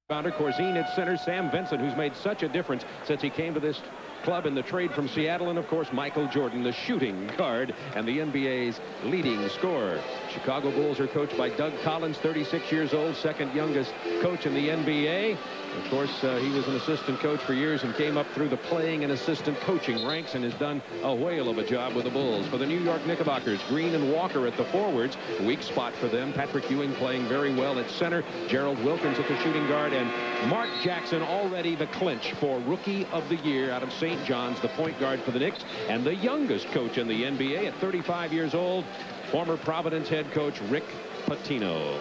Rebounder Corzine at center. Sam Vincent, who's made such a difference since he came to this club in the trade from Seattle, and of course Michael Jordan, the shooting guard and the NBA's leading scorer. Chicago Bulls are coached by Doug Collins, 36 years old, second youngest coach in the NBA. Of course, he was an assistant coach for years and came up through the playing and assistant coaching ranks and has done a whale of a job with the Bulls. For the New York Knickerbockers, Green and Walker at the forwards. Weak spot for them. Patrick Ewing playing very well at center. Gerald Wilkins at the shooting guard. And Mark Jackson already the clinch for Rookie of the Year out of St. John's, the point guard for the Knicks, and the youngest coach in the NBA at 35 years old, former Providence head coach Rick Pitino.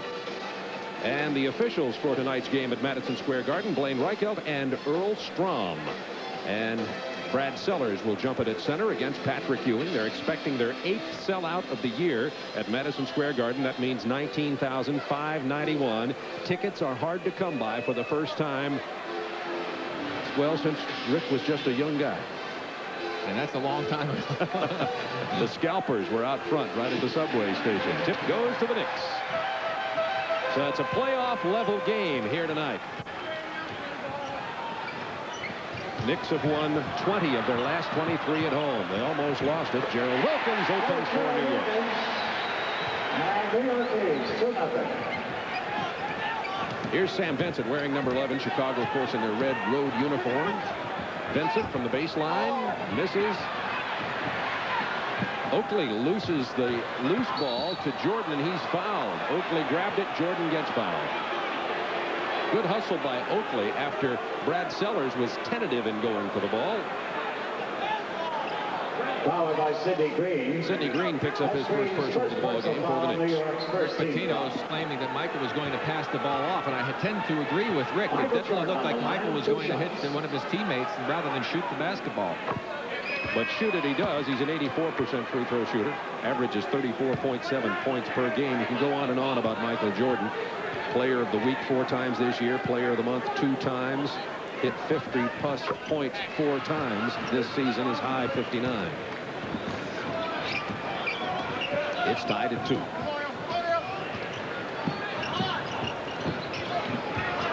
And the officials for tonight's game at Madison Square Garden, Blaine Reichelt and Earl Strom. And Brad Sellers will jump it at center against Patrick Ewing. They're expecting their 8th sellout of the year at Madison Square Garden. That means 19,591. Tickets are hard to come by for the first time, well, since Rick was just a young guy. And that's a long time ago. The scalpers were out front right at the subway station. Tip goes to the Knicks. So it's a playoff level game here tonight. Knicks have won 20 of their last 23 at home. They almost lost it. Gerald Wilkins opens for New York. And New York leads 2-0. Here's Sam Vincent wearing number 11. Chicago, of course, in their red road uniforms. Vincent from the baseline misses. Oakley loses the loose ball to Jordan, and he's fouled. Oakley grabbed it. Jordan gets fouled. Good hustle by Oakley after Brad Sellers was tentative in going for the ball. Fouled by Sidney Green. Sidney Green picks up his first personal ball game for the Knicks. Pitino is claiming that Michael was going to pass the ball off, and I tend to agree with Rick. It definitely looked like Michael was going to hit one of his teammates rather than shoot the basketball. But shoot it he does. He's an 84% free throw shooter. Averages 34.7 points per game. You can go on and on about Michael Jordan. Player of the week 4 times this year. Player of the month 2 times. Hit 50-plus points 4 times this season. His high 59. It's tied at 2.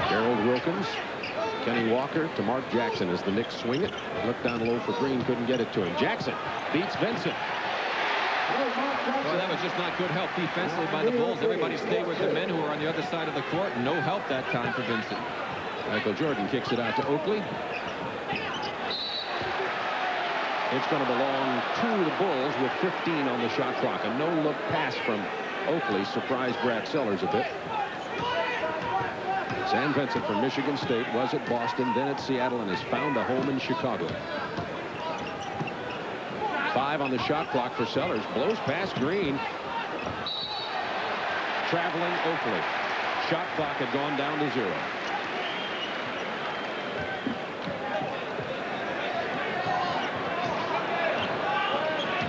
Gerald Wilkins. Kenny Walker to Mark Jackson as the Knicks swing it. Looked down low for Green, couldn't get it to him. Jackson beats Vincent. Well, that was just not good help defensively by the Bulls. Everybody stayed with the men who were on the other side of the court. No help that time for Vincent. Michael Jordan kicks it out to Oakley. It's going to belong to the Bulls with 15 on the shot clock. A no-look pass from Oakley surprised Brad Sellers a bit. Sam Vincent from Michigan State was at Boston, then at Seattle, and has found a home in Chicago. 5 on the shot clock for Sellers. Blows past Green. Traveling Oakley. Shot clock had gone down to 0.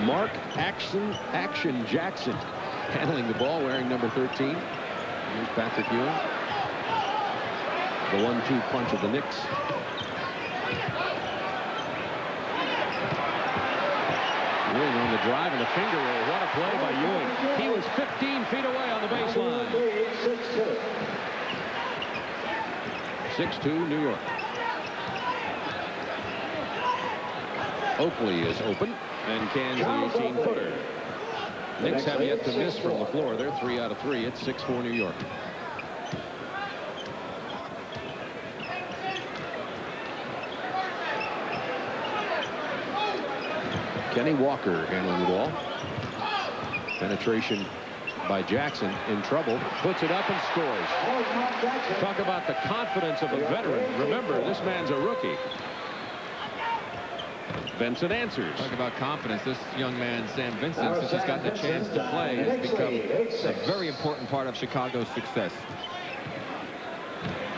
Mark Action Jackson handling the ball, wearing number 13. Here's Patrick Ewing. The 1-2 punch of the Knicks. Ewing on the drive and the finger roll. What a play by Ewing. He was 15 feet away on the baseline. 6-2 New York. Oakley is open and cans the 18-footer. Knicks have yet to miss from the floor. They're 3 out of 3. It's 6-4 New York. Kenny Walker handling the ball. Penetration by Jackson, in trouble. Puts it up and scores. Talk about the confidence of a veteran. Remember, this man's a rookie. Vincent answers. Talk about confidence. This young man, Sam Vincent, since he's gotten a chance to play, has become a very important part of Chicago's success.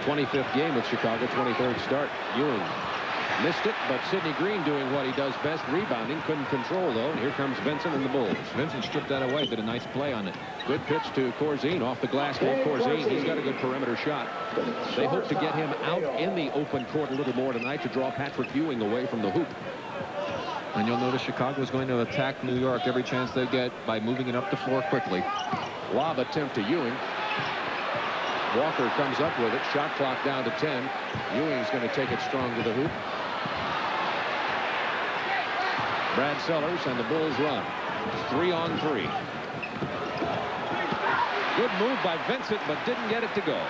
25th game with Chicago, 23rd start. Ewing missed it, but Sidney Green doing what he does best, rebounding. Couldn't control, though, and here comes Vincent and the Bulls. Vincent stripped that away, did a nice play on it. Good pitch to Corzine, off the glass to Corzine. He's got a good perimeter shot. They hope to get him out in the open court a little more tonight to draw Patrick Ewing away from the hoop. And you'll notice Chicago is going to attack New York every chance they get by moving it up the floor quickly. Lob attempt to Ewing. Walker comes up with it. Shot clock down to 10. Ewing's going to take it strong to the hoop. Brad Sellers and the Bulls run. 3-on-3. Good move by Vincent, but didn't get it to go.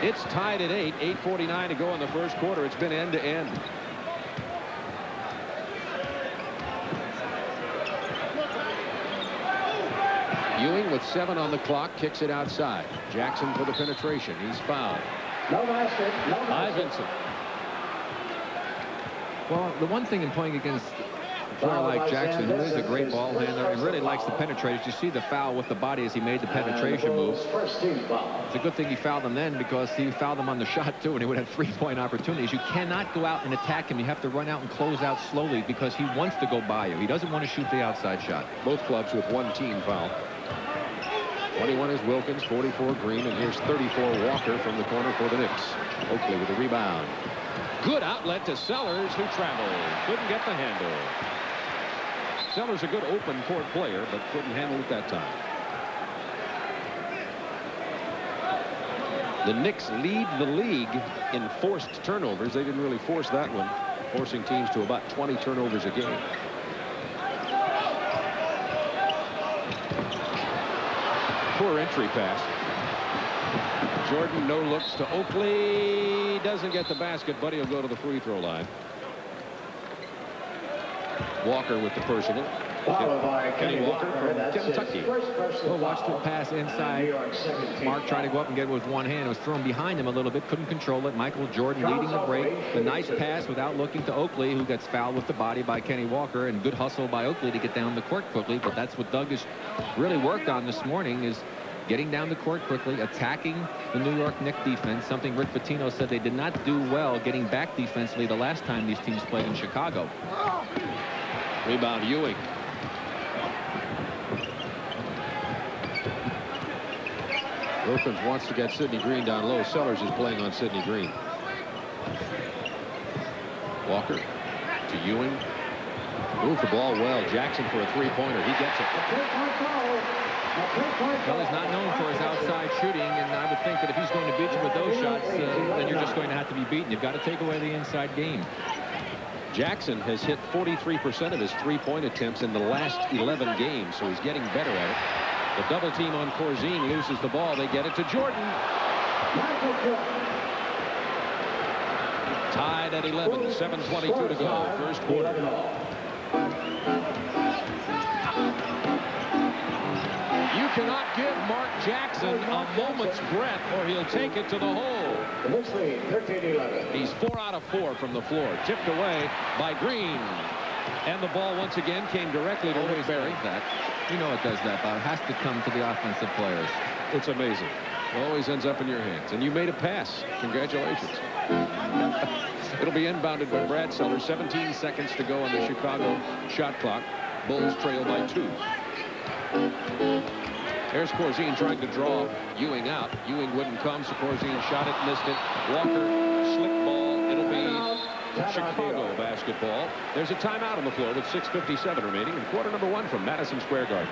It's tied at 8. 8:49 to go in the first quarter. It's been end to end. Ewing with 7 on the clock kicks it outside. Jackson for the penetration. He's fouled. No basket. No By basket. Vincent. Well, the one thing in playing against a player like Jackson, who is a great ball handler and really likes the penetrators, you see the foul with the body as he made the penetration move. First team foul. It's a good thing he fouled him then, because he fouled him on the shot too, and he would have 3-point opportunities. You cannot go out and attack him. You have to run out and close out slowly, because he wants to go by you. He doesn't want to shoot the outside shot. Both clubs with 1 team foul. 21 is Wilkins, 44 Green, and here's 34 Walker from the corner for the Knicks. Oakley with the rebound. Good outlet to Sellers, who traveled. Couldn't get the handle. Sellers a good open court player, but couldn't handle it that time. The Knicks lead the league in forced turnovers. They didn't really force that one, forcing teams to about 20 turnovers a game. Poor entry pass. Jordan no looks to Oakley. Doesn't get the basket, but he'll go to the free throw line. Walker with the personal. Followed by Kenny Walker from That's his Kentucky. first personal Well, watch the foul. pass New inside. York 17. Mark tried to go up and get it with one hand. It was thrown behind him a little bit. Couldn't control it. Michael Jordan leading the break. The nice pass without looking to Oakley, who gets fouled with the body by Kenny Walker, and good hustle by Oakley to get down the court quickly. But that's what Doug has really worked on this morning, is getting down the court quickly, attacking the New York Knicks defense, something Rick Pitino said they did not do well getting back defensively the last time these teams played in Chicago. Rebound Ewing. Wilkins wants to get Sidney Green down low. Sellers is playing on Sidney Green. Walker to Ewing. Moved the ball well. Jackson for a three-pointer. He gets it. Well, he's not known for his outside shooting, and I would think that if he's going to beat you with those shots, then you're just going to have to be beaten. You've got to take away the inside game. Jackson has hit 43% of his three-point attempts in the last 11 games, so he's getting better at it. The double team on Corzine loses the ball. They get it to Jordan. Tied at 11. 7:22 to go. First quarter. You cannot give Mark Jackson a moment's breath, or he'll take it to the hole. The Knicks lead 13-11. He's 4 out of 4 from the floor. Tipped away by Green. And the ball once again came directly to Rick Barry. That. You know it does that, Bob. It has to come to the offensive players. It's amazing. It always ends up in your hands. And you made a pass. Congratulations. It'll be inbounded by Brad Sellers. 17 seconds to go on the Chicago shot clock. Bulls trail by 2. There's Corzine trying to draw Ewing out. Ewing wouldn't come, so Corzine shot it, missed it. Walker, slick ball. It'll be Chicago basketball. There's a timeout on the floor with 6:57 remaining in quarter number 1 from Madison Square Garden.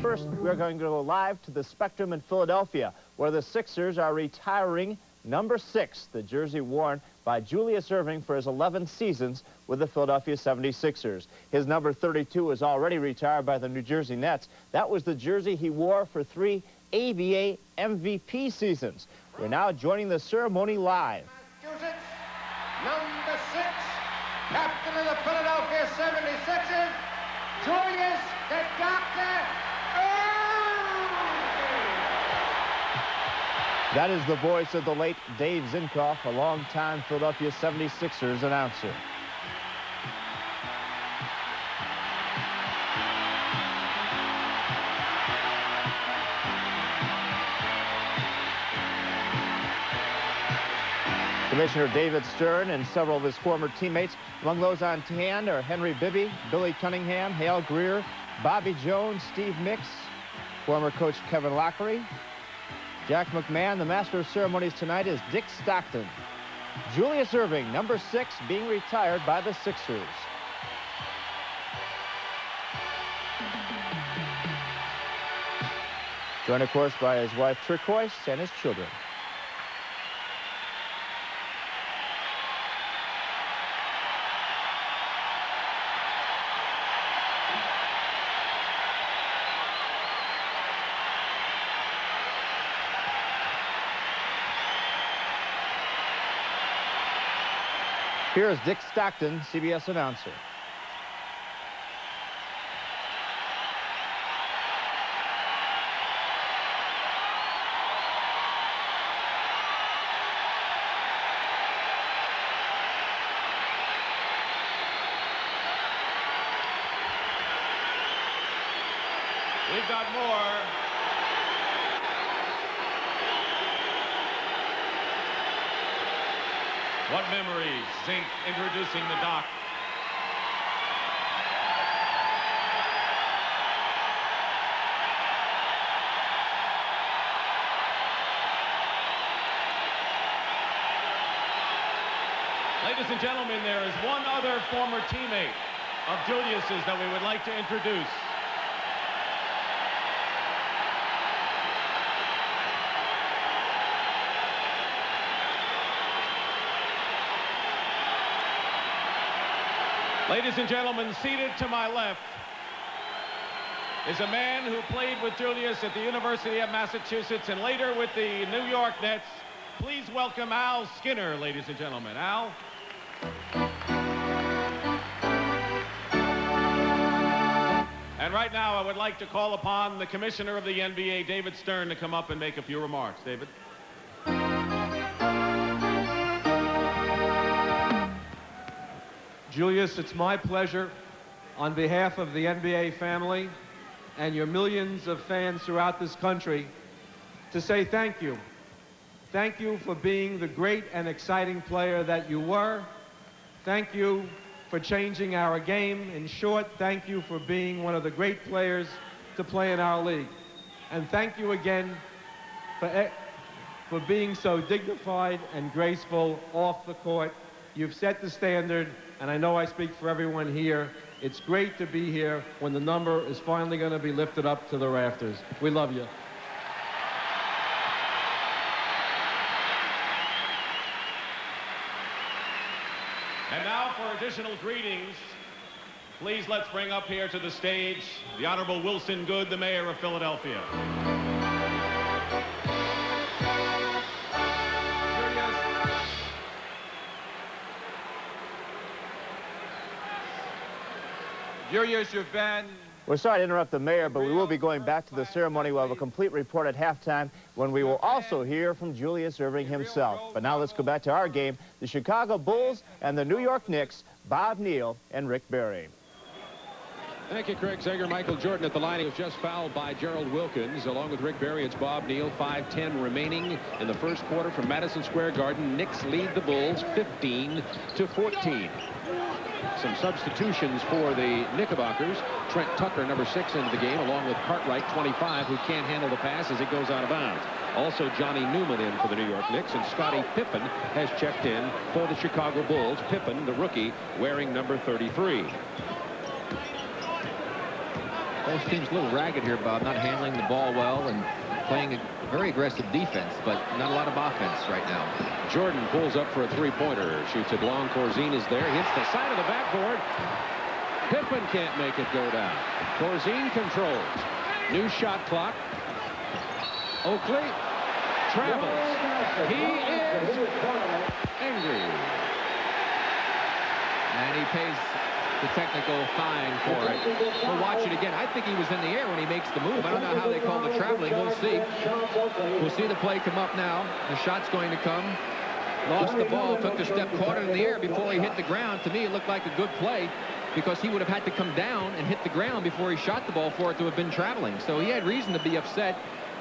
First, we're going to go live to the Spectrum in Philadelphia, where the Sixers are retiring number 6, the jersey worn by Julius Erving for his 11 seasons with the Philadelphia 76ers. His number 32 is already retired by the New Jersey Nets. That was the jersey he wore for 3 ABA MVP seasons. We're now joining the ceremony live. Massachusetts, number 6, captain of the Philadelphia 76ers, Julius the Doctor That is the voice of the late Dave Zinkoff, a longtime Philadelphia 76ers announcer. Commissioner David Stern and several of his former teammates. Among those on hand are Henry Bibby, Billy Cunningham, Hale Greer, Bobby Jones, Steve Mix, former coach Kevin Lockery, Jack McMahon. The master of ceremonies tonight is Dick Stockton. Julius Erving, number 6, being retired by the Sixers. Joined, of course, by his wife Turquoise and his children. Here is Dick Stockton, CBS announcer. We've got more. What memories? Zink introducing the doc. Ladies and gentlemen, there is one other former teammate of Julius's that we would like to introduce. Ladies and gentlemen, seated to my left is a man who played with Julius at the University of Massachusetts and later with the New York Nets. Please welcome Al Skinner, ladies and gentlemen. Al. And right now, I would like to call upon the commissioner of the NBA, David Stern, to come up and make a few remarks. David. Julius, it's my pleasure, on behalf of the NBA family and your millions of fans throughout this country, to say thank you. Thank you for being the great and exciting player that you were. Thank you for changing our game. In short, thank you for being one of the great players to play in our league. And thank you again for being so dignified and graceful off the court. You've set the standard, and I know I speak for everyone here. It's great to be here when the number is finally going to be lifted up to the rafters. We love you. And now for additional greetings, please let's bring up here to the stage the Honorable Wilson Goode, the Mayor of Philadelphia. Julius, you've been... We're sorry to interrupt the mayor, but we will be going back to the ceremony. We'll have a complete report at halftime when we will also hear from Julius Erving himself. But now let's go back to our game, the Chicago Bulls and the New York Knicks, Bob Neal and Rick Barry. Thank you, Craig Sager. Michael Jordan at the line. He was just fouled by Gerald Wilkins. Along with Rick Barry, it's Bob Neal. 5:10 remaining in the first quarter from Madison Square Garden. Knicks lead the Bulls 15-14. Some substitutions for the Knickerbockers. Trent Tucker, number 6, into the game, along with Cartwright, 25, who can't handle the pass as it goes out of bounds. Also, Johnny Newman in for the New York Knicks, and Scottie Pippen has checked in for the Chicago Bulls. Pippen, the rookie, wearing number 33. Both teams a little ragged here, Bob, not handling the ball well and playing a very aggressive defense, but not a lot of offense right now. Jordan pulls up for a three-pointer, shoots it long. Corzine is there, hits the side of the backboard. Pippen can't make it go down. Corzine controls. New shot clock. Oakley travels. He is angry. And he pays the technical fine for it. We'll watch it again. I think he was in the air when he makes the move. I don't know how they call the traveling. We'll see. We'll see the play come up now. The shot's going to come. Lost the ball, took the step, caught it in the air before he hit the ground. To me, it looked like a good play because he would have had to come down and hit the ground before he shot the ball for it to have been traveling. So he had reason to be upset.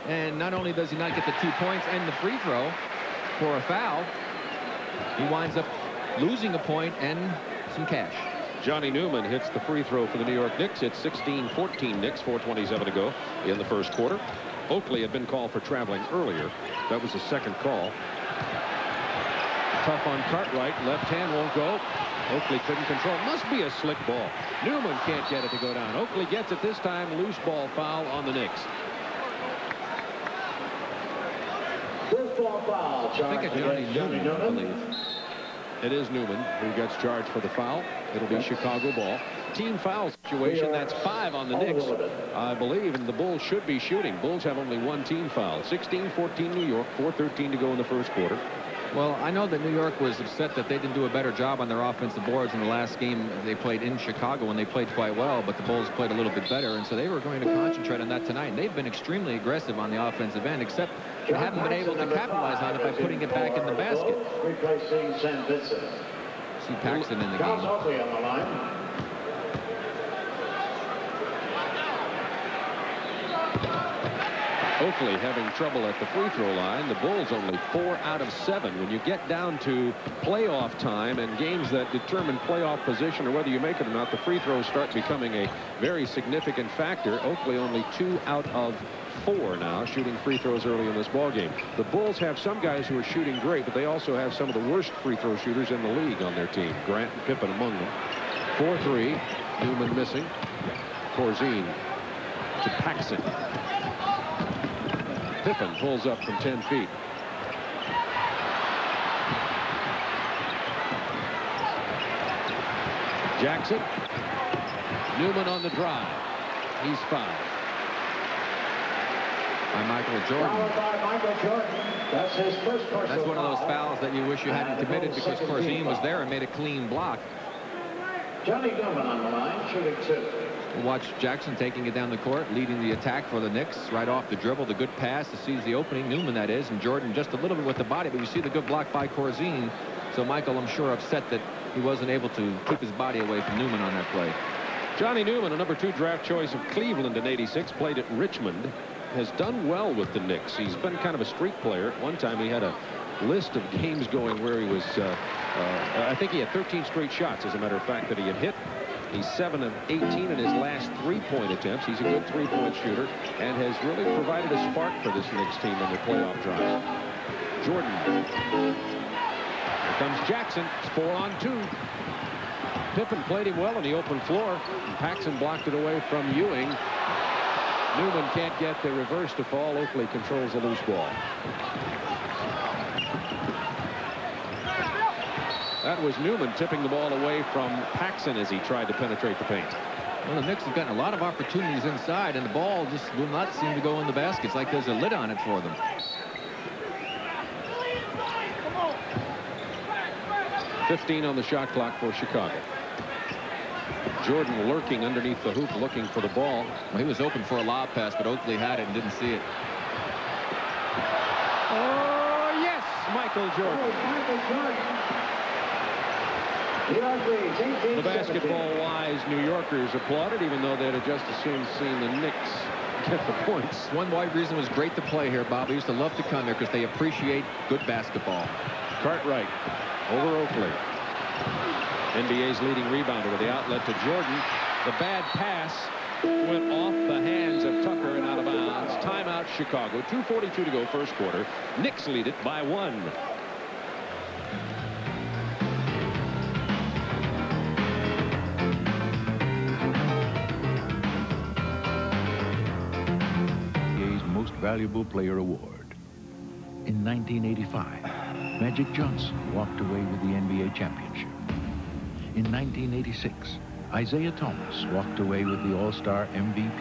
And not only does he not get the 2 points and the free throw for a foul, he winds up losing a point and some cash. Johnny Newman hits the free throw for the New York Knicks. It's 16-14 Knicks, 4:27 to go in the first quarter. Oakley had been called for traveling earlier. That was the second call. tough on Cartwright. Left hand won't go. Oakley couldn't control. Must be a slick ball. Newman can't get it to go down. Oakley gets it this time. Loose ball foul on the Knicks. Foul. I think it's Johnny Newman, I believe. It is Newman who gets charged for the foul. It'll be Chicago ball. Team foul situation. That's 5 on the Knicks, I believe, and the Bulls should be shooting. Bulls have only 1 team foul. 16-14 New York. 4:13 to go in the first quarter. Well, I know that New York was upset that they didn't do a better job on their offensive boards in the last game they played in Chicago, when they played quite well, but the Bulls played a little bit better, and so they were going to concentrate on that tonight. And they've been extremely aggressive on the offensive end, except they haven't been able to capitalize on it by putting it back in the basket. Replacing St. Vincent. See Paxton in the Charles game. Oakley on the line. Oakley having trouble at the free throw line. The Bulls only 4 out of 7. When you get down to playoff time and games that determine playoff position or whether you make it or not, the free throws start becoming a very significant factor. Oakley only 2 out of 4 now shooting free throws early in this ball game. The Bulls have some guys who are shooting great, but they also have some of the worst free throw shooters in the league on their team. Grant and Pippen among them. 4-3. Newman missing. Corzine to Paxson. Pippen pulls up from 10 feet. Jackson. Newman on the drive. He's fouled. By Michael Jordan. Fouled by Michael Jordan. That's his first personal That's one of those foul. fouls that you wish you hadn't committed, because Corzine was there and made a clean block. Johnny Newman on the line, shooting 2. We'll watch Jackson taking it down the court, leading the attack for the Knicks. Right off the dribble, the good pass to seize the opening. Newman, that is, and Jordan just a little bit with the body, but you see the good block by Corzine. So Michael, I'm sure, upset that he wasn't able to keep his body away from Newman on that play. Johnny Newman, a number 2 draft choice of Cleveland in '86, played at Richmond, has done well with the Knicks. He's been kind of a streak player. At one time, he had a list of games going where he was, I think he had 13 straight shots, as a matter of fact, that he had hit. He's 7 of 18 in his last 3-point attempts. He's a good 3-point shooter and has really provided a spark for this Knicks team on their playoff drive. Jordan. Here comes Jackson. It's 4-on-2. Pippen played him well on the open floor. And Paxson blocked it away from Ewing. Newman can't get the reverse to fall. Oakley controls the loose ball. That was Newman tipping the ball away from Paxson as he tried to penetrate the paint. Well, the Knicks have gotten a lot of opportunities inside, and the ball just will not seem to go in the basket. It's like there's a lid on it for them. .15 on the shot clock for Chicago. Jordan lurking underneath the hoop looking for the ball. Well, he was open for a lob pass, but Oakley had it and didn't see it. Oh, yes, Michael Jordan. The basketball-wise New Yorkers applauded, even though they'd have just as soon seen the Knicks get the points. One wide reason was great to play here, Bob. They used to love to come here because they appreciate good basketball. Cartwright over Oakley. NBA's leading rebounder with the outlet to Jordan. The bad pass went off the hands of Tucker and out of bounds. Timeout, Chicago. 2:42 to go, first quarter. Knicks lead it by 1. Most Valuable Player Award. In 1985, Magic Johnson walked away with the NBA championship. In 1986, Isaiah Thomas walked away with the All-Star MVP.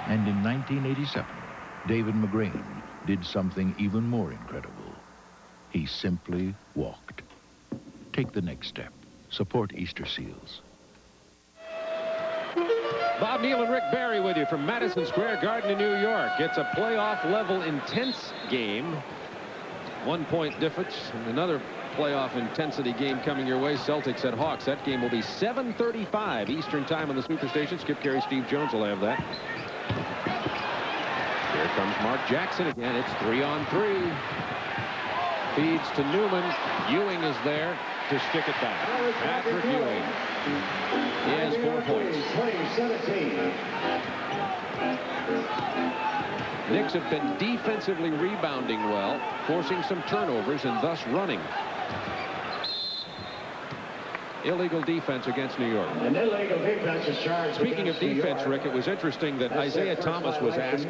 And in 1987, David McGrain did something even more incredible. He simply walked. Take the next step. Support Easter Seals. Bob Neal and Rick Barry with you from Madison Square Garden in New York. It's a playoff-level intense game. 1-point difference. And another playoff intensity game coming your way. Celtics at Hawks. That game will be 7:35 Eastern Time on the Superstation. Skip Carey, Steve Jones will have that. Here comes Mark Jackson again. It's 3-on-3. Feeds to Newman. Ewing is there to stick it back. Patrick Ewing. He has 4 points. Knicks have been defensively rebounding well, forcing some turnovers and thus running. Illegal defense against New York. An illegal defense is charged. Speaking of defense, Rick, it was interesting that Isaiah Thomas was asked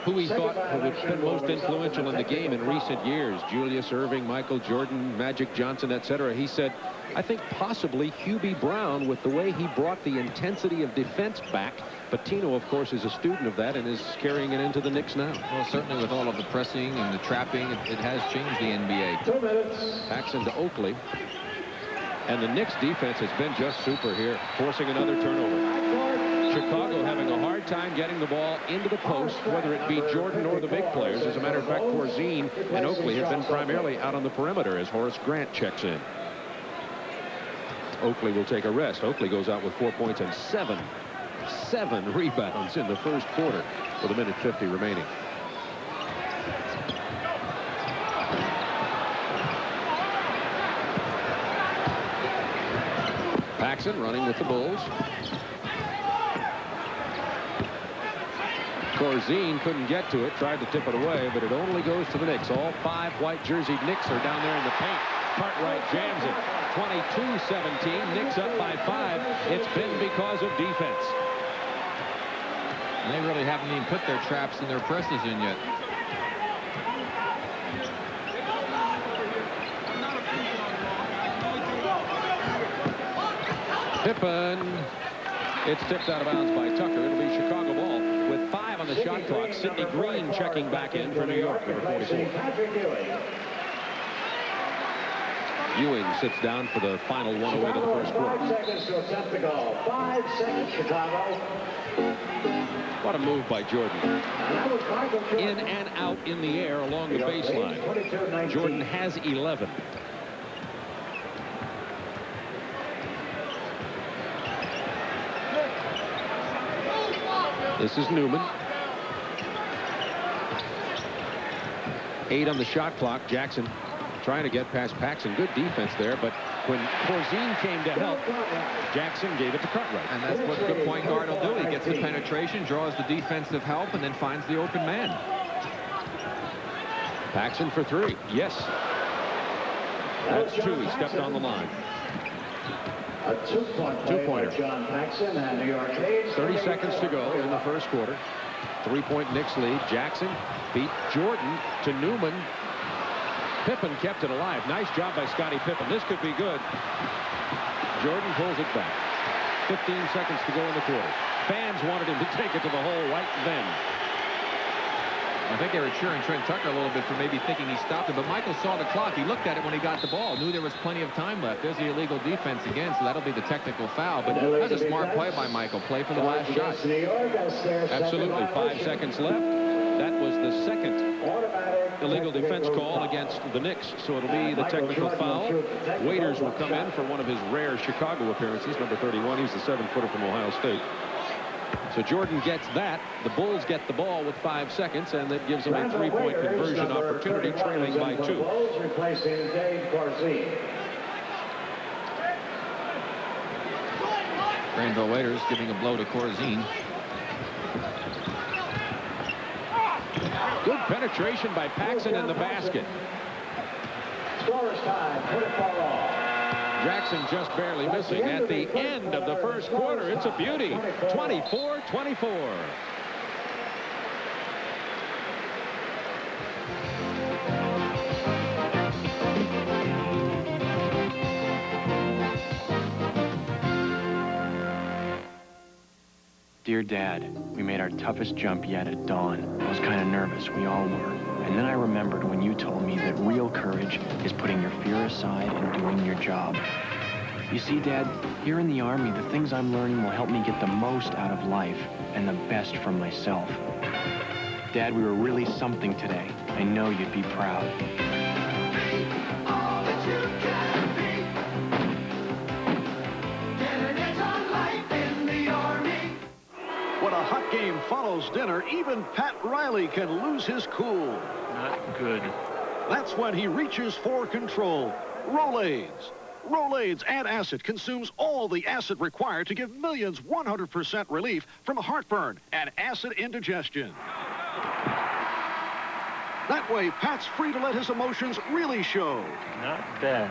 who he thought would have been most influential in the game in recent years. Julius Erving, Michael Jordan, Magic Johnson, etc. He said, I think possibly Hubie Brown, with the way he brought the intensity of defense back. Patino, of course, is a student of that and is carrying it into the Knicks now. Well, certainly with all of the pressing and the trapping, it has changed the NBA. 2 minutes. Paxson to Oakley. And the Knicks defense has been just super here, forcing another turnover. Chicago having a hard time getting the ball into the post, whether it be Jordan or the big players. As a matter of fact, Corzine and Oakley have been primarily out on the perimeter as Horace Grant checks in. Oakley will take a rest. Oakley goes out with 4 points and seven rebounds in the first quarter with 1:50 remaining. Paxson running with the Bulls. Corzine couldn't get to it, tried to tip it away, but it only goes to the Knicks. All 5 white-jerseyed Knicks are down there in the paint. Cartwright jams it. 22-17. Knicks up by 5. It's been because of defense. And they really haven't even put their traps and their presses in yet. Pippen. It's tipped out of bounds by Tucker. It'll be Chicago ball with 5 on the shot clock. Sidney Green checking back in for New York, number 44. Ewing sits down for the final one away to the first quarter. 5 seconds to attempt the goal. 5 seconds, Chicago. What a move by Jordan. In and out in the air along the baseline. Jordan has 11. This is Newman. 8 on the shot clock. Jackson trying to get past Paxson. Good defense there, but when Corzine came to help, Jackson gave it to Cartwright. And that's what a good point guard will do. He gets the penetration, draws the defensive help, and then finds the open man. Paxson for 3. Yes. That's 2. He stepped on the line. A two-pointer. John Paxson and New York leads. 30 seconds to go in the first quarter. 3-point Knicks lead. Jackson beat Jordan to Newman. Pippen kept it alive. Nice job by Scottie Pippen. This could be good. Jordan pulls it back. 15 seconds to go in the quarter. Fans wanted him to take it to the hole right then. I think they were cheering Trent Tucker a little bit for maybe thinking he stopped it, but Michael saw the clock. He looked at it when he got the ball, knew there was plenty of time left. There's the illegal defense again, so that'll be the technical foul. But that's a smart play by Michael. Play for the last shot. Absolutely. 5 seconds left. That was the second illegal defense call against the Knicks, so it'll be the technical foul. Waiters will come in for one of his rare Chicago appearances, number 31. He's the 7-footer from Ohio State. So Jordan gets that. The Bulls get the ball with 5 seconds, and that gives them a 3-point conversion opportunity, trailing by 2. Granville Waiters giving a blow to Corzine. Good penetration by Paxson in the basket. Scorer's time. Jackson just barely missing at the end of the first quarter. It's a beauty. 24-24. Dear Dad, we made our toughest jump yet at dawn. I was kind of nervous, we all were. And then I remembered when you told me that real courage is putting your fear aside and doing your job. You see, Dad, here in the Army, the things I'm learning will help me get the most out of life and the best from myself. Dad, we were really something today. I know you'd be proud. All that you can be. Get an edge on life in the Army. When a hot game follows dinner, even Pat Riley can lose his cool. Not good. That's when he reaches for control. Rolaids. Rolaids Add Acid consumes all the acid required to give millions 100% relief from heartburn and acid indigestion. That way, Pat's free to let his emotions really show. Not bad.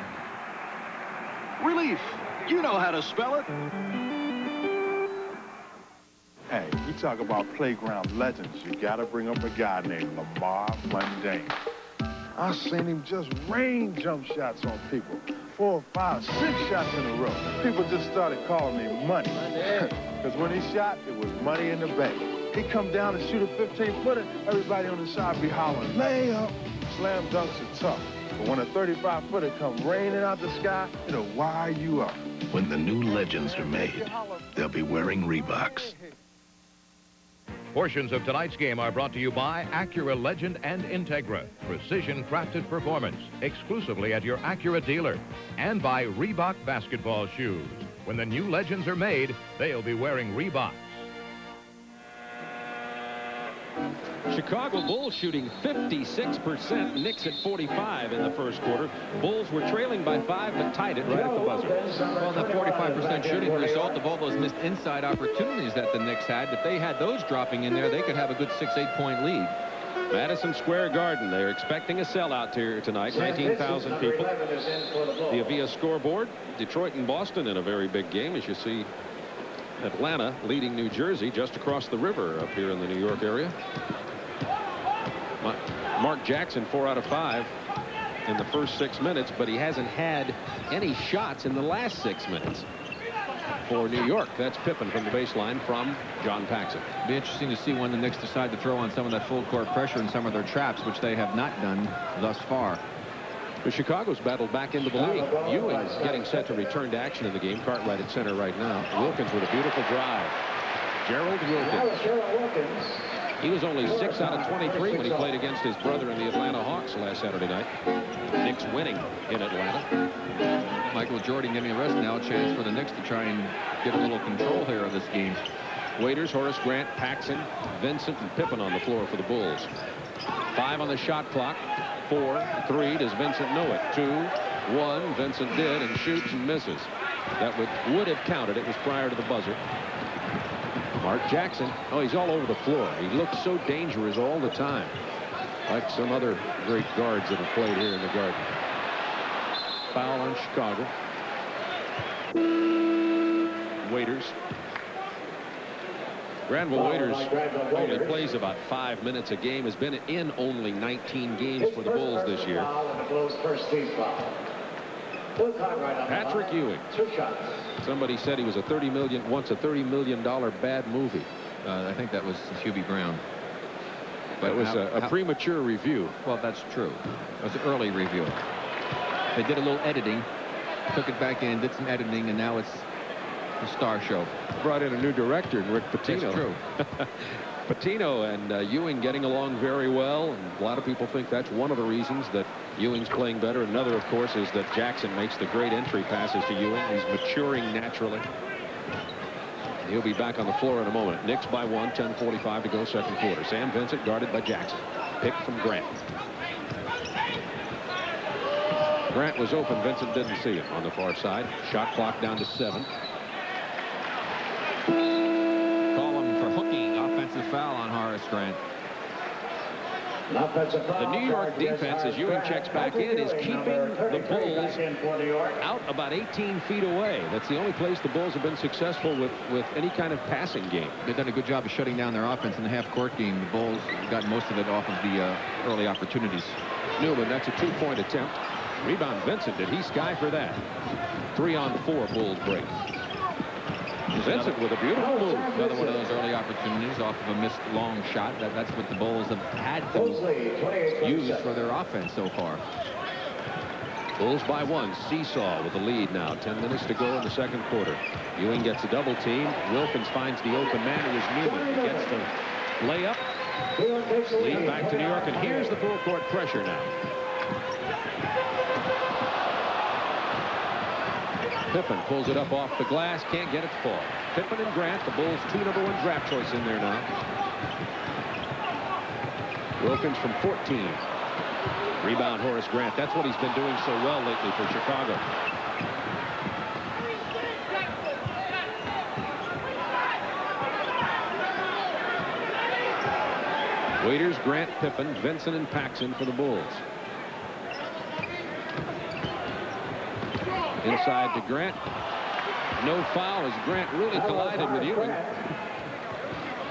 Relief. You know how to spell it. Hey, you talk about playground legends. You got to bring up a guy named Lamar Mundane. I seen him just rain jump shots on people. 4, 5, 6 shots in a row. People just started calling me Money. Because when he shot, it was money in the bank. He come down and shoot a 15-footer, everybody on the side be hollering, layup. Slam dunks are tough. But when a 35-footer come raining out the sky, it'll wire you up. When the new legends are made, they'll be wearing Reeboks. Portions of tonight's game are brought to you by Acura Legend and Integra. Precision-crafted performance, exclusively at your Acura dealer. And by Reebok basketball shoes. When the new legends are made, they'll be wearing Reeboks. Chicago Bulls shooting 56%. Knicks at 45 in the first quarter. Bulls were trailing by 5, but tied it right at the buzzer. Well, that 45% shooting result of all those missed inside opportunities that the Knicks had. If they had those dropping in there, they could have a good 6-8 point lead. Madison Square Garden. They're expecting a sellout here tonight. 19,000 people. The Avia scoreboard. Detroit and Boston in a very big game, as you see. Atlanta leading New Jersey just across the river up here in the New York area. Mark Jackson 4 out of 5 in the first 6 minutes, but he hasn't had any shots in the last 6 minutes. For New York, that's Pippen from the baseline from John Paxson. Be interesting to see when the Knicks decide to throw on some of that full court pressure and some of their traps, which they have not done thus far. The Chicago's battled back into the league. Ewing's getting set to return to action in the game. Cartwright at center right now. Wilkins with a beautiful drive. Gerald Wilkins. He was only 6 out of 23 when he played against his brother in the Atlanta Hawks last Saturday night. Knicks winning in Atlanta. Michael Jordan getting a rest now. A chance for the Knicks to try and get a little control here of this game. Waiters, Horace Grant, Paxson, Vincent, and Pippen on the floor for the Bulls. 5 on the shot clock. 4, 3. Does Vincent know it? 2, 1. Vincent did and shoots and misses. That would have counted. It was prior to the buzzer. Mark Jackson. Oh, he's all over the floor. He looks so dangerous all the time. Like some other great guards that have played here in the Garden. Foul on Chicago. Waiters. Granville Waiters only plays about 5 minutes a game. Has been in only 19 games for the Bulls this year. Patrick Ewing. Somebody said he was once a $30 million bad movie. I think that was Hubie Brown. But it was a premature review. Well, that's true. It was an early review. They did a little editing, took it back in, did some editing, and now it's a star show. Brought in a new director, Rick Pitino. That's true. Pitino and Ewing getting along very well, and a lot of people think that's one of the reasons that Ewing's playing better. Another, of course, is that Jackson makes the great entry passes to Ewing. He's maturing naturally. He'll be back on the floor in a moment. Knicks by 1, 10:45 to go, second quarter. Sam Vincent guarded by Jackson. Pick from Grant. Grant was open. Vincent didn't see him on the far side. Shot clock down to 7. Call him for hooking. Offensive foul on Horace Grant. The New York defense, as Ewing checks back in, is keeping the Bulls out about 18 feet away. That's the only place the Bulls have been successful with any kind of passing game. They've done a good job of shutting down their offense in the half-court game. The Bulls got most of it off of the early opportunities. Newman, that's a 2-point attempt. Rebound Vincent. Did he sky for that? 3-on-4 Bulls break. Vincent with a beautiful move. Another one of those early opportunities off of a missed long shot. That's what the Bulls have had to use for their offense so far. Bulls by 1. Seesaw with the lead now. 10 minutes to go in the second quarter. Ewing gets a double team. Wilkins finds the open man, who is Newman. He gets the layup. Lead back to New York, and here's the full court pressure now. Pippen pulls it up off the glass, can't get it to fall. Pippen and Grant, the Bulls' 2 #1 draft choice in there now. Wilkins from 14. Rebound Horace Grant. That's what he's been doing so well lately for Chicago. Waiters, Grant, Pippen, Vincent, and Paxson for the Bulls. Inside to Grant. No foul as Grant really collided with Ewing.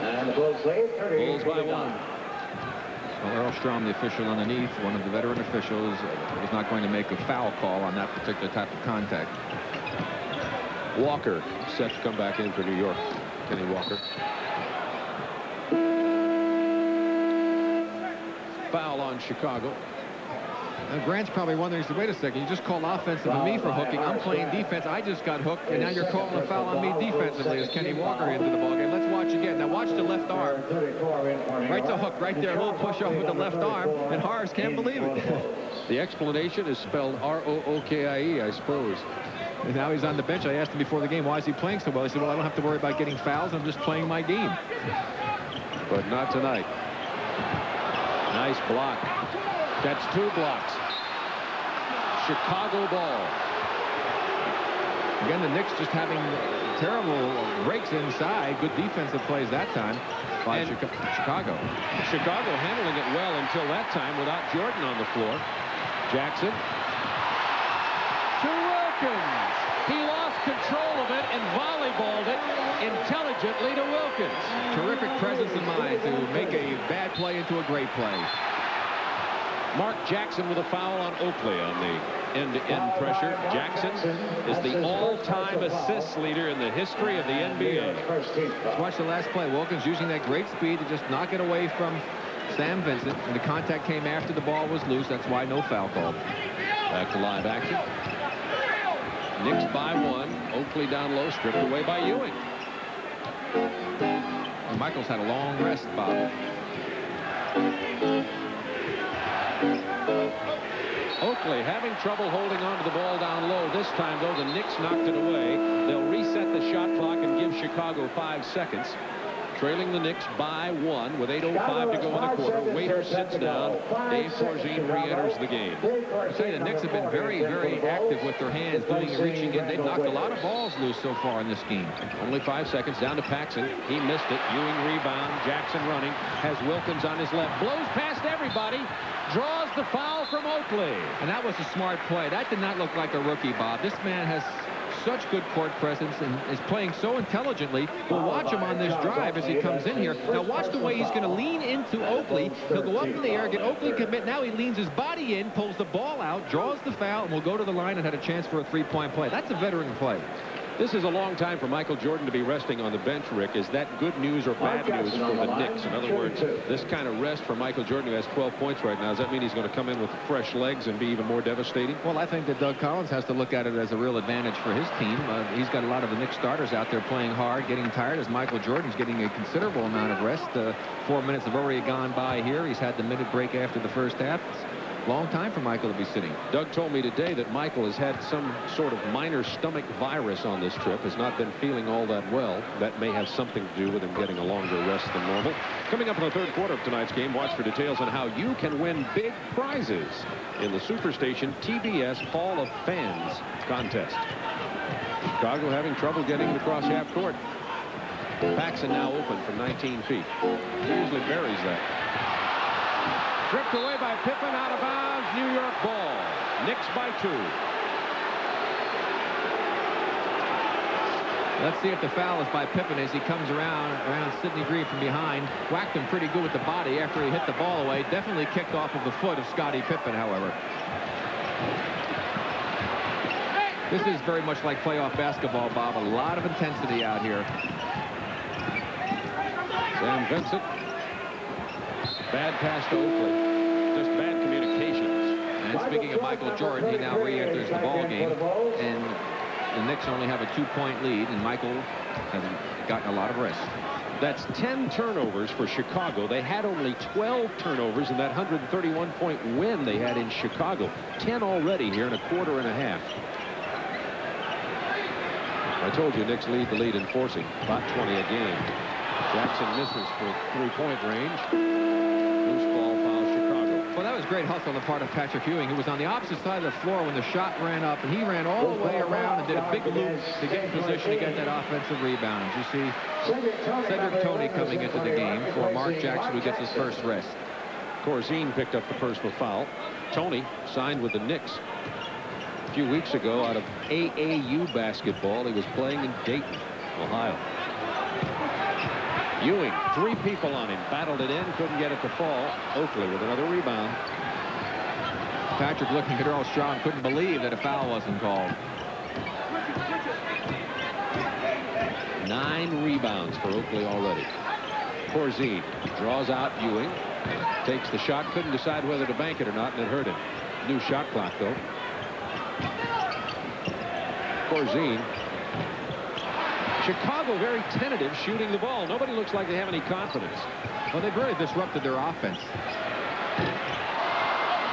And the Bulls lead 30. Bulls by 1. Well, Earl Strom, the official underneath, one of the veteran officials, was not going to make a foul call on that particular type of contact. Walker set to come back in for New York. Kenny Walker. Foul on Chicago. Now, Grant's probably wondering, wait a second, you just called offensive on me for hooking. I'm playing defense. I just got hooked, and now you're calling a foul on me defensively as Kenny Walker into the ballgame. Let's watch again. Now watch the left arm. Right to hook, right there. A little push off with the left arm, and Harris can't believe it. The explanation is spelled R-O-O-K-I-E, I suppose. And now he's on the bench. I asked him before the game, why is he playing so well? He said, well, I don't have to worry about getting fouls. I'm just playing my game. But not tonight. Nice block. That's 2 blocks. Chicago ball. Again, the Knicks just having terrible breaks inside. Good defensive plays that time by Chicago. Chicago handling it well until that time without Jordan on the floor. Jackson. To Wilkins. He lost control of it and volleyballed it intelligently to Wilkins. Terrific presence of mind to make a bad play into a great play. Mark Jackson with a foul on Oakley on the end-to-end pressure. Jackson is the all-time assists leader in the history of the NBA. Let's watch the last play. Wilkins using that great speed to just knock it away from Sam Vincent. And the contact came after the ball was loose. That's why no foul called. Back to live action. Knicks by 1. Oakley down low, stripped away by Ewing. And Michaels had a long rest, Bob. Oakley having trouble holding on to the ball down low. This time, though, the Knicks knocked it away. They'll reset the shot clock and give Chicago 5 seconds. Trailing the Knicks by 1 with 8:05 to go in the quarter. Waiter sits down. Dave Corzine re-enters the game. I tell you, the Knicks have been very, very active with their hands, doing and reaching in. They've knocked a lot of balls loose so far in this game. Only 5 seconds down to Paxson. He missed it. Ewing rebound. Jackson running. Has Wilkins on his left. Blows past everybody. Draws the foul from Oakley. And that was a smart play. That did not look like a rookie, Bob. This man has such good court presence and is playing so intelligently. We'll watch him on this drive as he comes in here. Now watch the way he's going to lean into Oakley. He'll go up in the air, get Oakley commit. Now he leans his body in, pulls the ball out, draws the foul, and will go to the line and had a chance for a 3-point play. That's a veteran play. This is a long time for Michael Jordan to be resting on the bench, Rick. Is that good news or bad news for the Knicks? In other words, this kind of rest for Michael Jordan, who has 12 points right now, does that mean he's going to come in with fresh legs and be even more devastating? Well, I think that Doug Collins has to look at it as a real advantage for his team. He's got a lot of the Knicks starters out there playing hard, getting tired, as Michael Jordan's getting a considerable amount of rest. 4 minutes have already gone by here. He's had the minute break after the first half. Long time for Michael to be sitting. Doug told me today that Michael has had some sort of minor stomach virus on this trip, has not been feeling all that well. That may have something to do with him getting a longer rest than normal. Coming up in the third quarter of tonight's game, watch for details on how you can win big prizes in the Superstation TBS Hall of Fans contest. Chicago having trouble getting it across half court. Paxson now open from 19 feet. He usually buries that. Stripped away by Pippen, out of bounds, New York ball. Knicks by 2. Let's see if the foul is by Pippen as he comes around Sidney Green from behind. Whacked him pretty good with the body after he hit the ball away. Definitely kicked off of the foot of Scottie Pippen, however. This is very much like playoff basketball, Bob. A lot of intensity out here. Sam Vincent. Bad pass to Oakley. Just bad communications. And speaking of Michael Jordan, he now re-enters the ball game. And the Knicks only have a 2-point lead, and Michael has gotten a lot of rest. That's 10 turnovers for Chicago. They had only 12 turnovers in that 131-point win they had in Chicago. 10 already here in a quarter and a half. I told you Knicks lead the lead in forcing. About 20 a game. Jackson misses for 3-point range. Loose ball foul Chicago. Well, that was great hustle on the part of Patrick Ewing, who was on the opposite side of the floor when the shot ran up, and he ran all the way around and did a big loop to get in position to get that offensive rebound. You see Cedric Toney coming into the game for Mark Jackson, who gets his first rest. Corzine picked up the personal foul. Toney signed with the Knicks a few weeks ago out of AAU basketball. He was playing in Dayton, Ohio. Ewing, 3 people on him, battled it in, couldn't get it to fall. Oakley with another rebound. Patrick, looking at Earl Strom, couldn't believe that a foul wasn't called. 9 rebounds for Oakley already. Corzine draws out Ewing, takes the shot, couldn't decide whether to bank it or not, and it hurt him. New shot clock, though. Corzine. Chicago very tentative shooting the ball. Nobody looks like they have any confidence. Well, they've really disrupted their offense.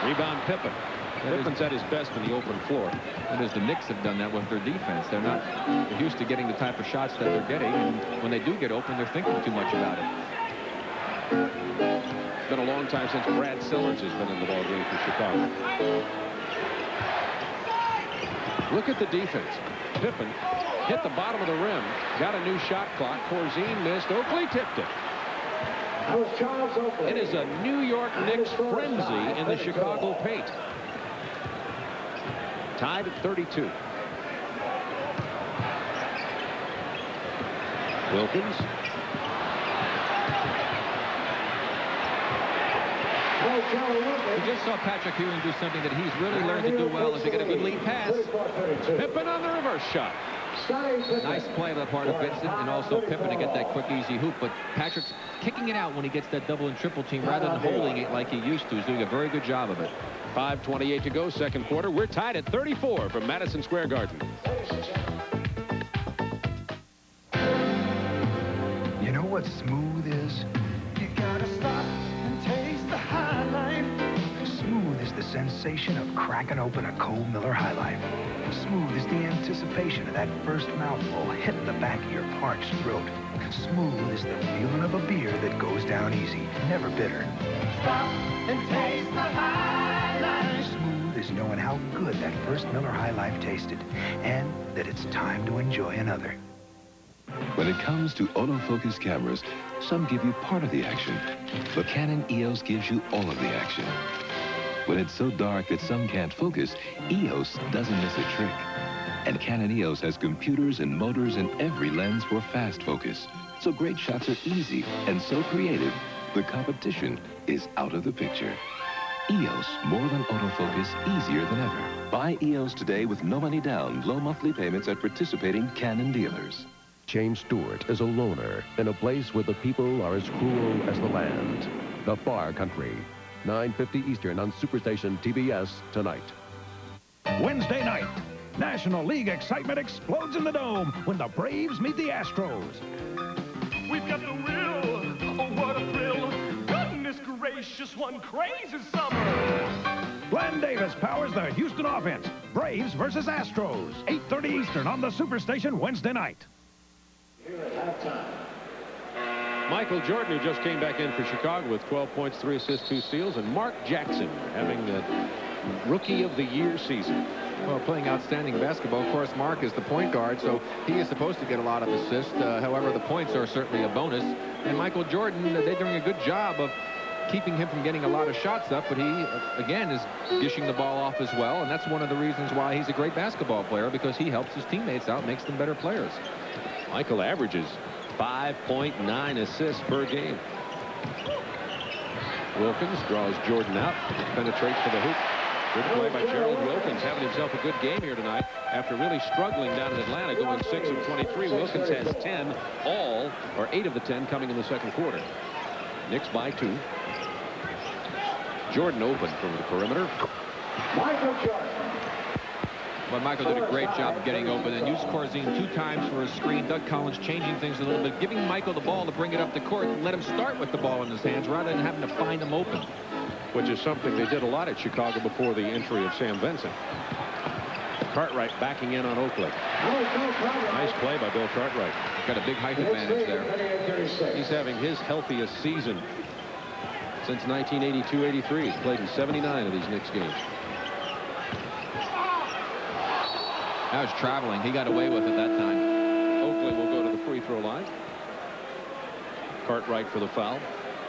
Rebound Pippen. Pippen's at his best in the open floor. And as the Knicks have done that with their defense, they're used to getting the type of shots that they're getting, and when they do get open, they're thinking too much about it. It's been a long time since Brad Sellers has been in the ball game for Chicago. Look at the defense. Pippen hit the bottom of the rim, got a new shot clock. Corzine missed. Oakley tipped it. It is a New York Knicks frenzy in the Chicago paint. Tied at 32. Wilkins. We just saw Patrick Ewing do something that he's really learned to do well, is to get a good lead pass. Pippen on the reverse shot. Nice play on the part of Vincent, and also Pippen to get that quick, easy hoop. But Patrick's kicking it out when he gets that double and triple team rather than holding it like he used to. He's doing a very good job of it. 5:28 to go, second quarter. We're tied at 34 from Madison Square Garden. You know what smooth is? You gotta stop and taste the high life. Smooth is the sensation of cracking open a cold Miller High Life. Smooth is the anticipation of that first mouthful hitting the back of your parched throat. Smooth is the feeling of a beer that goes down easy, never bitter. Stop and taste the high life. Smooth is knowing how good that first Miller High Life tasted, and that it's time to enjoy another. When it comes to autofocus cameras, some give you part of the action, but Canon EOS gives you all of the action. When it's so dark that some can't focus, EOS doesn't miss a trick. And Canon EOS has computers and motors in every lens for fast focus. So great shots are easy and so creative, the competition is out of the picture. EOS, more than autofocus, easier than ever. Buy EOS today with no money down, low monthly payments at participating Canon dealers. James Stewart is a loner in a place where the people are as cruel as the land. The Far Country. 9:50 Eastern on Superstation TBS tonight. Wednesday night, National League excitement explodes in the Dome when the Braves meet the Astros. We've got the will. Oh, what a thrill. Goodness gracious, one crazy summer. Glenn Davis powers the Houston offense. Braves versus Astros. 8:30 Eastern on the Superstation Wednesday night. Here at halftime. Michael Jordan, who just came back in for Chicago with 12 points, 3 assists, 2 steals, and Mark Jackson having the Rookie of the Year season. Well, playing outstanding basketball. Of course, Mark is the point guard, so he is supposed to get a lot of assists. However, the points are certainly a bonus. And Michael Jordan, they're doing a good job of keeping him from getting a lot of shots up, but he, again, is dishing the ball off as well, and that's one of the reasons why he's a great basketball player, because he helps his teammates out, makes them better players. Michael averages 5.9 assists per game. Wilkins draws Jordan out, penetrates for the hoop. Good play by Gerald Wilkins, having himself a good game here tonight after really struggling down in Atlanta, going 6 of 23. Wilkins has 10, all, or 8 of the 10 coming in the second quarter. Knicks by 2. Jordan open from the perimeter. Michael Jordan. But Michael did a great job of getting open and used Corzine 2 times for a screen. Doug Collins changing things a little bit, giving Michael the ball to bring it up the court and let him start with the ball in his hands rather than having to find him open. Which is something they did a lot at Chicago before the entry of Sam Vincent. Cartwright backing in on Oakley. Nice play by Bill Cartwright. Got a big height advantage there. He's having his healthiest season since 1982-83. He's played in 79 of these Knicks games. That was traveling. He got away with it that time. Oakley will go to the free throw line. Cartwright for the foul.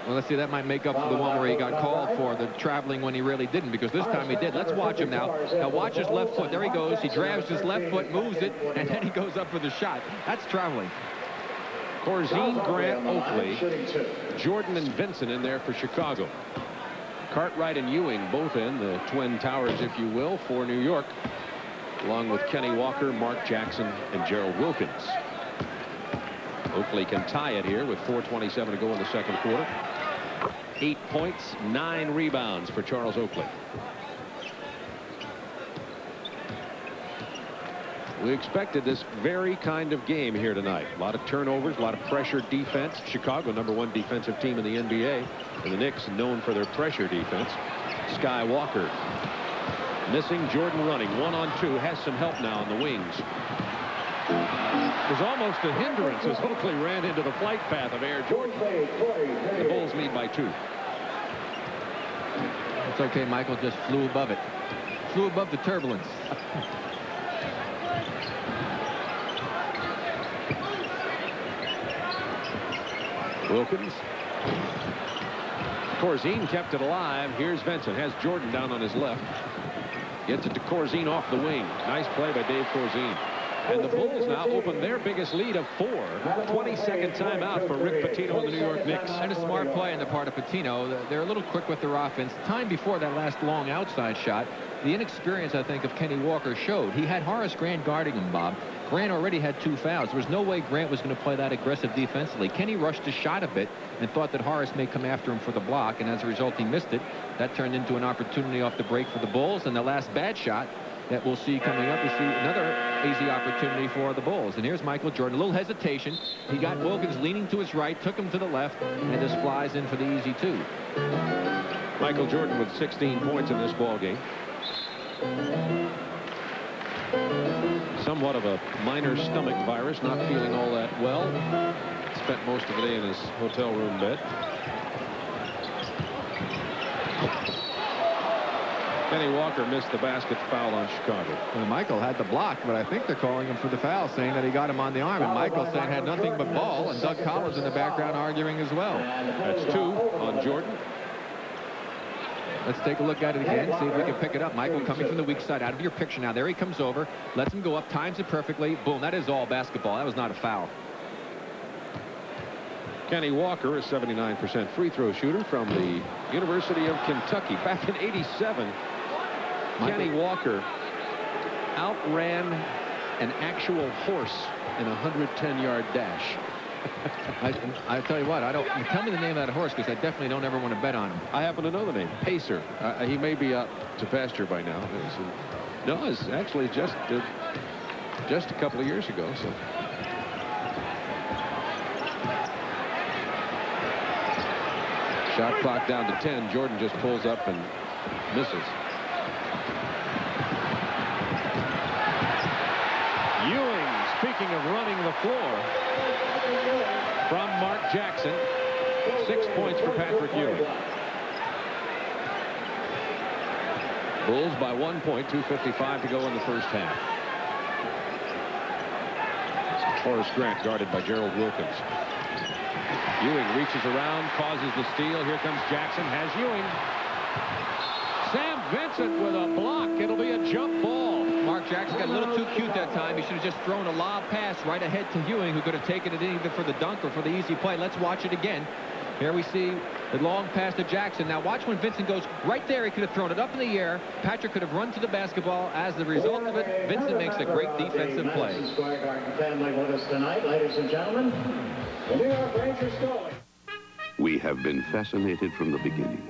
Well, let's see, that might make up for the one where he got called for the traveling when he really didn't, because this time he did. Let's watch him now. Now watch his left foot. There he goes. He grabs his left foot, moves it, and then he goes up for the shot. That's traveling. Corzine, Grant, Oakley, Jordan and Vincent in there for Chicago. Cartwright and Ewing both in, the Twin Towers, if you will, for New York, along with Kenny Walker, Mark Jackson, and Gerald Wilkins. Oakley can tie it here with 4:27 to go in the second quarter. 8 points, 9 rebounds for Charles Oakley. We expected this very kind of game here tonight. A lot of turnovers, a lot of pressure defense. Chicago, #1 defensive team in the NBA. And the Knicks known for their pressure defense. Sky Walker missing, Jordan running 1-on-2, has some help now on the wings. It was almost a hindrance as Oakley ran into the flight path of Air Jordan. The Bulls lead by 2. It's okay, Michael just flew above it. Flew above the turbulence. Wilkins. Corzine kept it alive. Here's Vincent. Has Jordan down on his left. Gets it to Corzine off the wing. Nice play by Dave Corzine. And the Bulls now open their biggest lead of 4. 22nd timeout for Rick Pitino and the New York Knicks. And a smart play on the part of Pitino. They're a little quick with their offense. Time before that last long outside shot, the inexperience, I think, of Kenny Walker showed. He had Horace Grant guarding him, Bob. Grant already had 2 fouls. There was no way Grant was going to play that aggressive defensively. Kenny rushed his shot a bit and thought that Horace may come after him for the block, and as a result, he missed it. That turned into an opportunity off the break for the Bulls, and the last bad shot that we'll see coming up, we see another easy opportunity for the Bulls. And here's Michael Jordan. A little hesitation. He got Wilkins leaning to his right, took him to the left, and just flies in for the easy 2. Michael Jordan with 16 points in this ball game. Somewhat of a minor stomach virus, not feeling all that well. Spent most of the day in his hotel room bed. Kenny Walker missed the basket foul on Chicago. Well, Michael had the block, but I think they're calling him for the foul, saying that he got him on the arm. And Michael saying had nothing but ball, and Doug Collins in the background arguing as well. That's 2 on Jordan. Let's take a look at it again, see if we can pick it up. Michael coming from the weak side, out of your picture now. There he comes over, lets him go up, times it perfectly. Boom, that is all basketball. That was not a foul. Kenny Walker, a 79% free throw shooter from the University of Kentucky. Back in '87, Kenny Walker outran an actual horse in a 110-yard dash. I tell you what, tell me the name of that horse, because I definitely don't ever want to bet on him. I happen to know the name. Pacer. He may be out to pasture by now. No, it's actually just a couple of years ago. So. Shot clock down to 10. Jordan just pulls up and misses. Ewing, speaking of running the floor, from Mark Jackson. 6 points for Patrick Ewing. Bulls by 1 point, 2:55 to go in the first half. Horace Grant guarded by Gerald Wilkins. Ewing reaches around, causes the steal. Here comes Jackson, has Ewing. Sam Vincent with a block. It'll be a jump ball. Mark Jackson got a little too cute that time. He should have just thrown a lob pass right ahead to Ewing, who could have taken it either for the dunk or for the easy play. Let's watch it again. Here we see the long pass to Jackson. Now watch when Vincent goes right there. He could have thrown it up in the air. Patrick could have run to the basketball. As the result of it, Vincent makes a great defensive play. Madison Square Garden family with us tonight, ladies and gentlemen. The New York Rangers goalie. We have been fascinated from the beginning.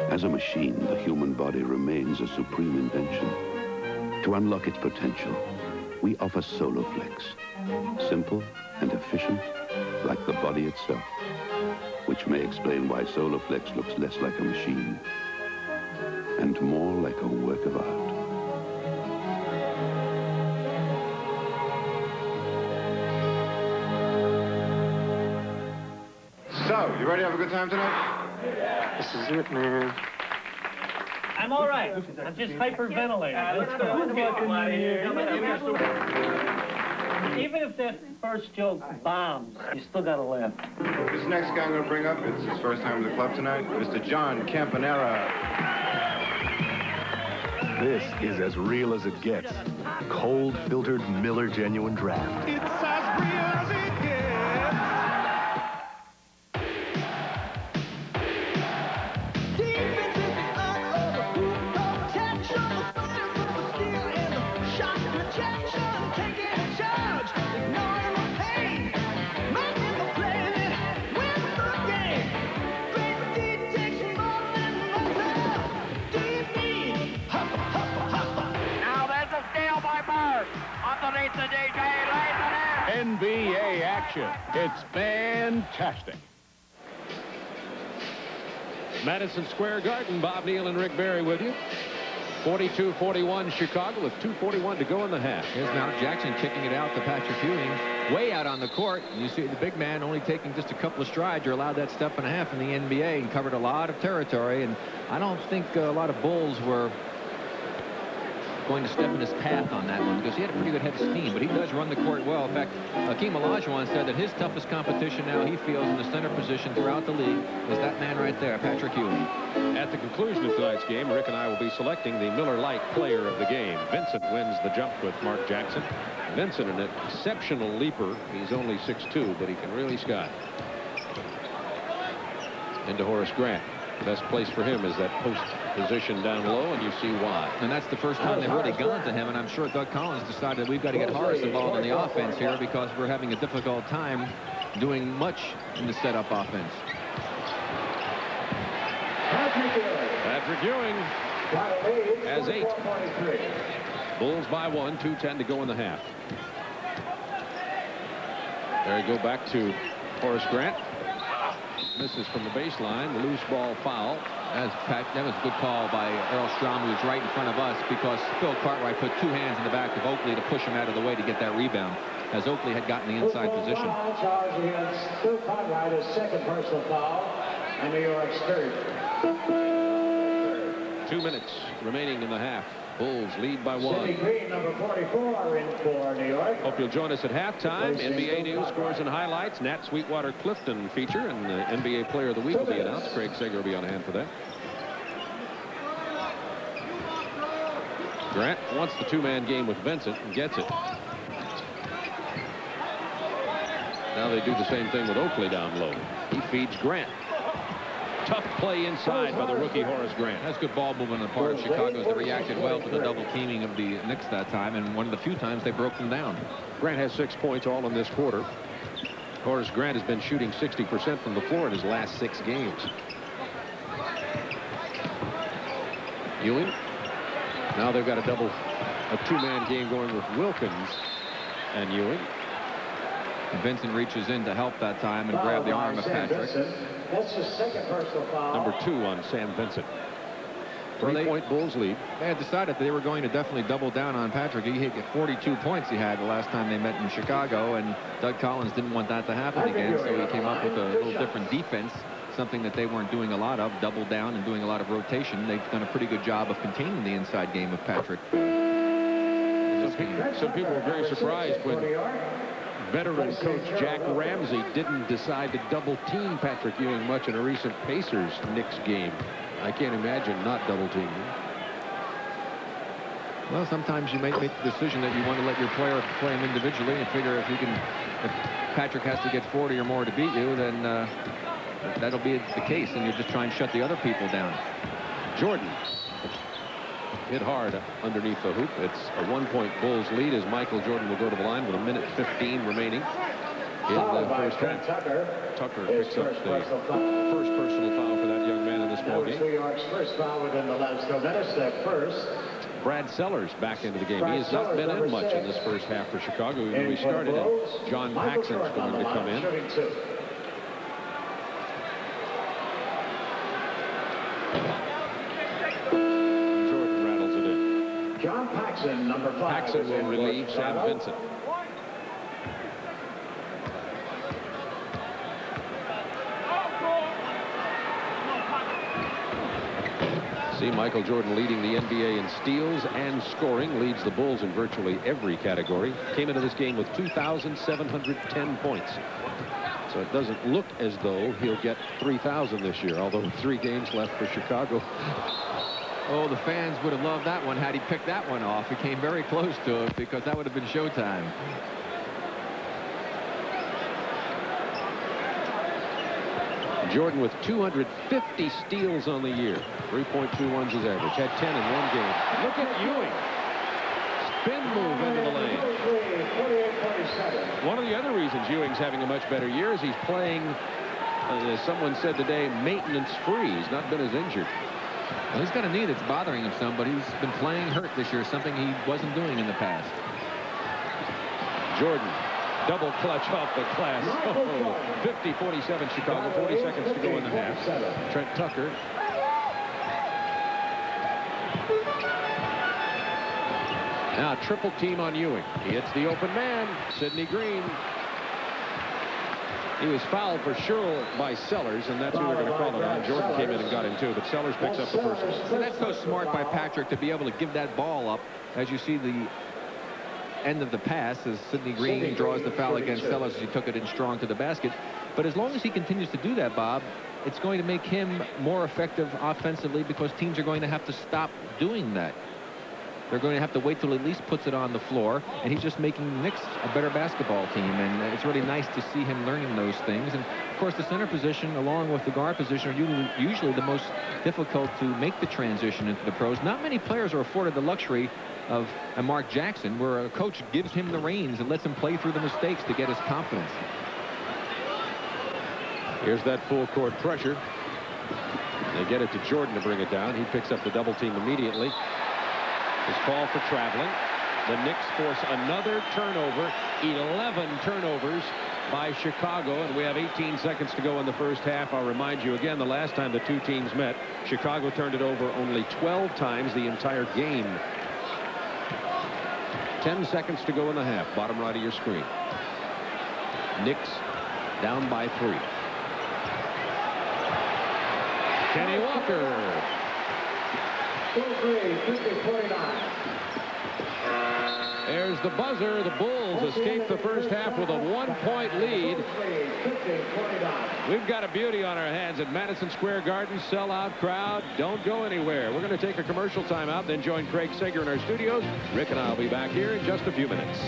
As a machine, the human body remains a supreme invention. To unlock its potential, we offer Soloflex. Simple and efficient, like the body itself. Which may explain why Soloflex looks less like a machine and more like a work of art. So, you ready to have a good time tonight? This is it, man. I'm all right. I'm just hyperventilating. Let's go. Even if that first joke bombs, you still got to laugh. This next guy I'm going to bring up, it's his first time in the club tonight, Mr. John Campanera. This is as real as it gets. Cold filtered Miller Genuine Draft. It's as real as it gets. NBA action. It's fantastic. Madison Square Garden, Bob Neal and Rick Barry with you. 42-41 Chicago with 2:41 to go in the half. Here's now Jackson kicking it out to Patrick Ewing, way out on the court. And you see the big man only taking just a couple of strides. You're allowed that step and a half in the NBA, and covered a lot of territory. And I don't think a lot of Bulls were going to step in his path on that one, because he had a pretty good head of steam, but he does run the court well. In fact, Hakeem Olajuwon said that his toughest competition now, he feels, in the center position throughout the league is that man right there, Patrick Ewing. At the conclusion of tonight's game, Rick and I will be selecting the Miller Lite player of the game. Vincent wins the jump with Mark Jackson. Vincent, an exceptional leaper. He's only 6'2", but he can really sky. Into Horace Grant. The best place for him is that post position down low, and you see why. And that's the first time they've really gone to him, and I'm sure Doug Collins decided we've got to get Horace involved in the offense here, because we're having a difficult time doing much in the setup offense. Patrick Ewing has 8. Bulls by 1, 2:10 to go in the half. There you go, back to Horace Grant. Misses from the baseline. Loose ball foul. That was a good call by Earl Strom, who was right in front of us, because Phil Cartwright put 2 hands in the back of Oakley to push him out of the way to get that rebound, as Oakley had gotten the inside position. Charge against Phil Cartwright, his second personal foul, and New York's third. 2 minutes remaining in the half. Bulls lead by 1. Sidney Green, number 44, in for New York. Hope you'll join us at halftime. NBA news, scores, and highlights. Nat Sweetwater Clifton feature, and the NBA Player of the Week will be announced. Craig Sager will be on hand for that. Grant wants the 2-man game with Vincent and gets it. Now they do the same thing with Oakley down low. He feeds Grant. Tough play inside by the rookie Horace Grant. That's good ball movement on the part of Chicago's. They reacted well to the double teaming of the Knicks that time, and one of the few times they broke them down. Grant has 6 points all in this quarter. Horace Grant has been shooting 60% from the floor in his last 6 games. Ewing. Now they've got a 2-man game going with Wilkins and Ewing. And Vincent reaches in to help that time and grab the arm of Patrick. That's his second personal foul. Number 2 on Sam Vincent. 3-point Bulls lead. They had decided they were going to definitely double down on Patrick. He hit 42 points he had the last time they met in Chicago, and Doug Collins didn't want that to happen again, so he came up with a little different defense, something that they weren't doing a lot of, double down and doing a lot of rotation. They've done a pretty good job of containing the inside game of Patrick. Some people were very surprised when veteran coach Jack Ramsey didn't decide to double team Patrick Ewing much in a recent Pacers Knicks game. I can't imagine not double teaming him. Well, sometimes you make the decision that you want to let your player play him individually and figure if Patrick has to get 40 or more to beat you, then that'll be the case, and you're just trying to shut the other people down. Jordan hit hard underneath the hoop. It's a 1-point Bulls lead as Michael Jordan will go to the line with 1:15 remaining in the first half. Tucker picks up the first personal foul for that young man in this ball game. New York's first foul within the last 2 minutes. That first. Brad Sellers back into the game. He has not been in much in this first half for Chicago. Even we started, and John Paxson's going to come in. John Paxson, number 5. Paxson will relieve Sam Vincent. See Michael Jordan leading the NBA in steals and scoring, leads the Bulls in virtually every category. Came into this game with 2,710 points. So it doesn't look as though he'll get 3,000 this year, although with 3 games left for Chicago. Oh, the fans would have loved that one had he picked that one off. He came very close to it because that would have been showtime. Jordan with 250 steals on the year. 3.21's his average. Had 10 in 1 game. Look at Ewing. Spin move into the lane. One of the other reasons Ewing's having a much better year is he's playing, as someone said today, maintenance free. He's not been as injured. Well, he's got a knee that's bothering him some, but he's been playing hurt this year, something he wasn't doing in the past. Jordan, double clutch off the glass. 50-47 Chicago, 40 seconds to go in the half. Trent Tucker. Now triple team on Ewing. He hits the open man, Sidney Green. He was fouled for sure by Sellers, and that's who they're going to call it on. Jordan came in and got him too, but Sellers picks up the first one. So that's so smart by Patrick to be able to give that ball up. As you see the end of the pass as Sidney Green draws the foul against Sellers as he took it in strong to the basket. But as long as he continues to do that, Bob, it's going to make him more effective offensively because teams are going to have to stop doing that. They're going to have to wait till he at least puts it on the floor, and he's just making the Knicks a better basketball team, and it's really nice to see him learning those things. And of course the center position along with the guard position are usually the most difficult to make the transition into the pros. Not many players are afforded the luxury of a Mark Jackson where a coach gives him the reins and lets him play through the mistakes to get his confidence. Here's that full court pressure. They get it to Jordan to bring it down. He picks up the double team immediately. His call for traveling. The Knicks force another turnover. 11 turnovers by Chicago, and we have 18 seconds to go in the first half. I'll remind you again, the last time the two teams met, Chicago turned it over only 12 times the entire game. 10 seconds to go in the half. Bottom right of your screen. Knicks down by 3. Kenny Walker. There's the buzzer. The Bulls escape the first half with a 1-point lead. We've got a beauty on our hands at Madison Square Garden. Sellout crowd. Don't go anywhere. We're going to take a commercial timeout, then join Craig Sager in our studios. Rick and I will be back here in just a few minutes.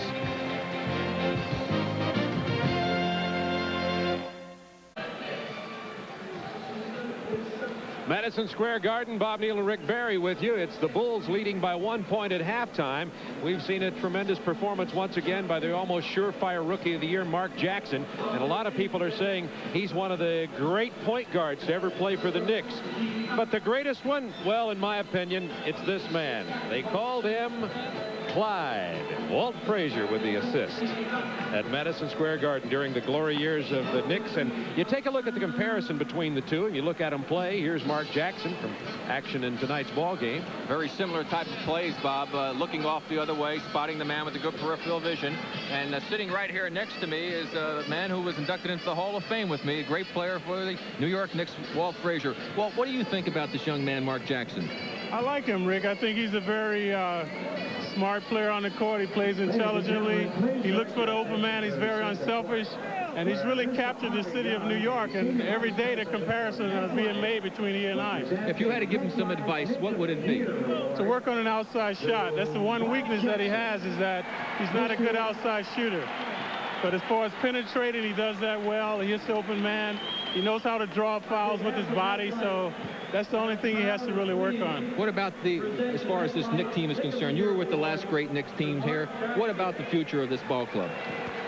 Madison Square Garden, Bob Neal and Rick Barry with you. It's the Bulls leading by 1 point at halftime. We've seen a tremendous performance once again by the almost surefire Rookie of the Year, Mark Jackson. And a lot of people are saying he's one of the great point guards to ever play for the Knicks. But the greatest one, well, in my opinion, it's this man. They called him Clyde. Walt Frazier with the assist at Madison Square Garden during the glory years of the Knicks. And you take a look at the comparison between the two, and you look at them play. Here's Mark Jackson from action in tonight's ball game. Very similar type of plays, Bob. Looking off the other way, spotting the man with the good peripheral vision. And sitting right here next to me is a man who was inducted into the Hall of Fame with me, a great player for the New York Knicks, Walt Frazier. Walt, what do you think about this young man, Mark Jackson? I like him, Rick. I think he's a very smart player on the court. He plays intelligently. He looks for the open man. He's very unselfish. And he's really captured the city of New York. And every day the comparison is being made between he and I. If you had to give him some advice, what would it be? To work on an outside shot. That's the one weakness that he has, is that he's not a good outside shooter. But as far as penetrating, he does that well. He hits the open man. He knows how to draw fouls with his body. So that's the only thing he has to really work on. What about as far as this Knicks team is concerned? You were with the last great Knicks team here. What about the future of this ball club?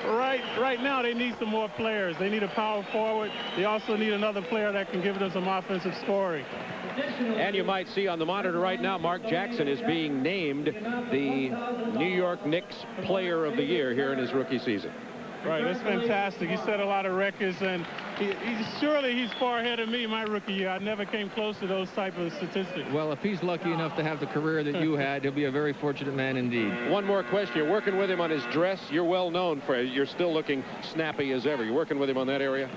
Right now, they need some more players. They need a power forward. They also need another player that can give them some offensive scoring. And you might see on the monitor right now, Mark Jackson is being named the New York Knicks Player of the Year here in his rookie season. Right, that's fantastic. He set a lot of records, and Surely he's far ahead of me my rookie year. I never came close to those type of statistics. Well, if he's lucky enough to have the career that you had, he'll be a very fortunate man indeed. One more question. You're working with him on his dress. You're well known for it. You're still looking snappy as ever. You're working with him on that area?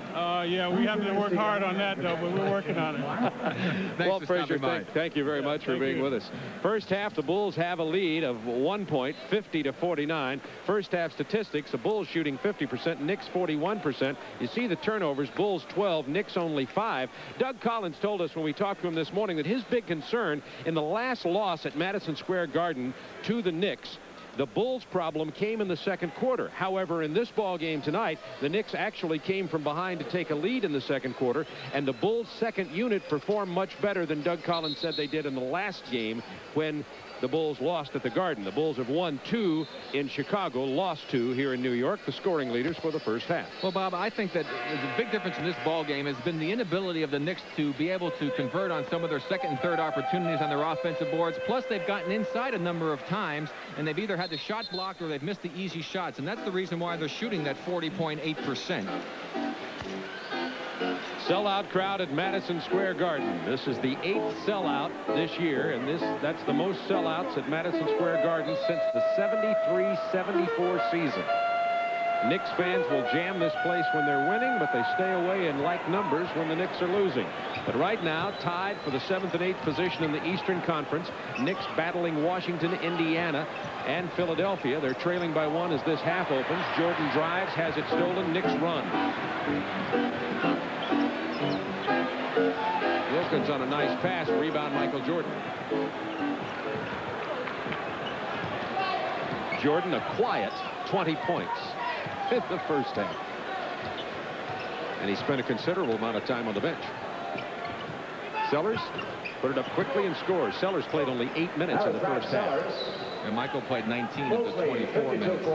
Yeah, we have to work hard on that, though, but we're working on it. Walt Frazier, thank you very much for being with us. First half, the Bulls have a lead of 1 point, 50-49. First half statistics, the Bulls shooting 50%, Knicks 41%. You see the turnovers, Bulls 12, Knicks only 5. Doug Collins told us when we talked to him this morning that his big concern in the last loss at Madison Square Garden to the Knicks, the Bulls' problem came in the second quarter. However, in this ball game tonight, the Knicks actually came from behind to take a lead in the second quarter, and the Bulls' second unit performed much better than Doug Collins said they did in the last game when the Bulls lost at the Garden. The Bulls have won 2 in Chicago, lost 2 here in New York, the scoring leaders for the first half. Well, Bob, I think that the big difference in this ball game has been the inability of the Knicks to be able to convert on some of their second and third opportunities on their offensive boards. Plus, they've gotten inside a number of times, and they've either had the shot blocked or they've missed the easy shots, and that's the reason why they're shooting that 40.8%. Sellout crowd at Madison Square Garden. This is the 8th sellout this year, and that's the most sellouts at Madison Square Garden since the 73-74 season. Knicks fans will jam this place when they're winning, but they stay away in like numbers when the Knicks are losing. But right now, tied for the 7th and 8th position in the Eastern Conference, Knicks battling Washington, Indiana, and Philadelphia. They're trailing by 1 as this half opens. Jordan drives, has it stolen, Knicks run. Wilkins on a nice pass, rebound Michael Jordan. Jordan a quiet 20 points in the first half. And he spent a considerable amount of time on the bench. Sellers put it up quickly and scores. Sellers played only 8 minutes in the first half. And Michael played 19 of the 24 minutes.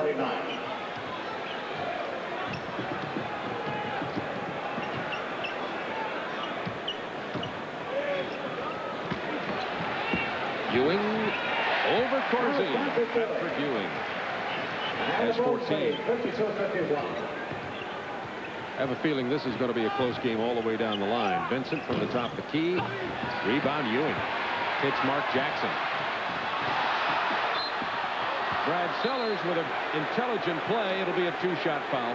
Ewing over Corzine. Patrick Ewing has 14. I have a feeling this is going to be a close game all the way down the line. Vincent from the top of the key. Rebound Ewing. Hits Mark Jackson. Brad Sellers with an intelligent play. It'll be a 2-shot foul.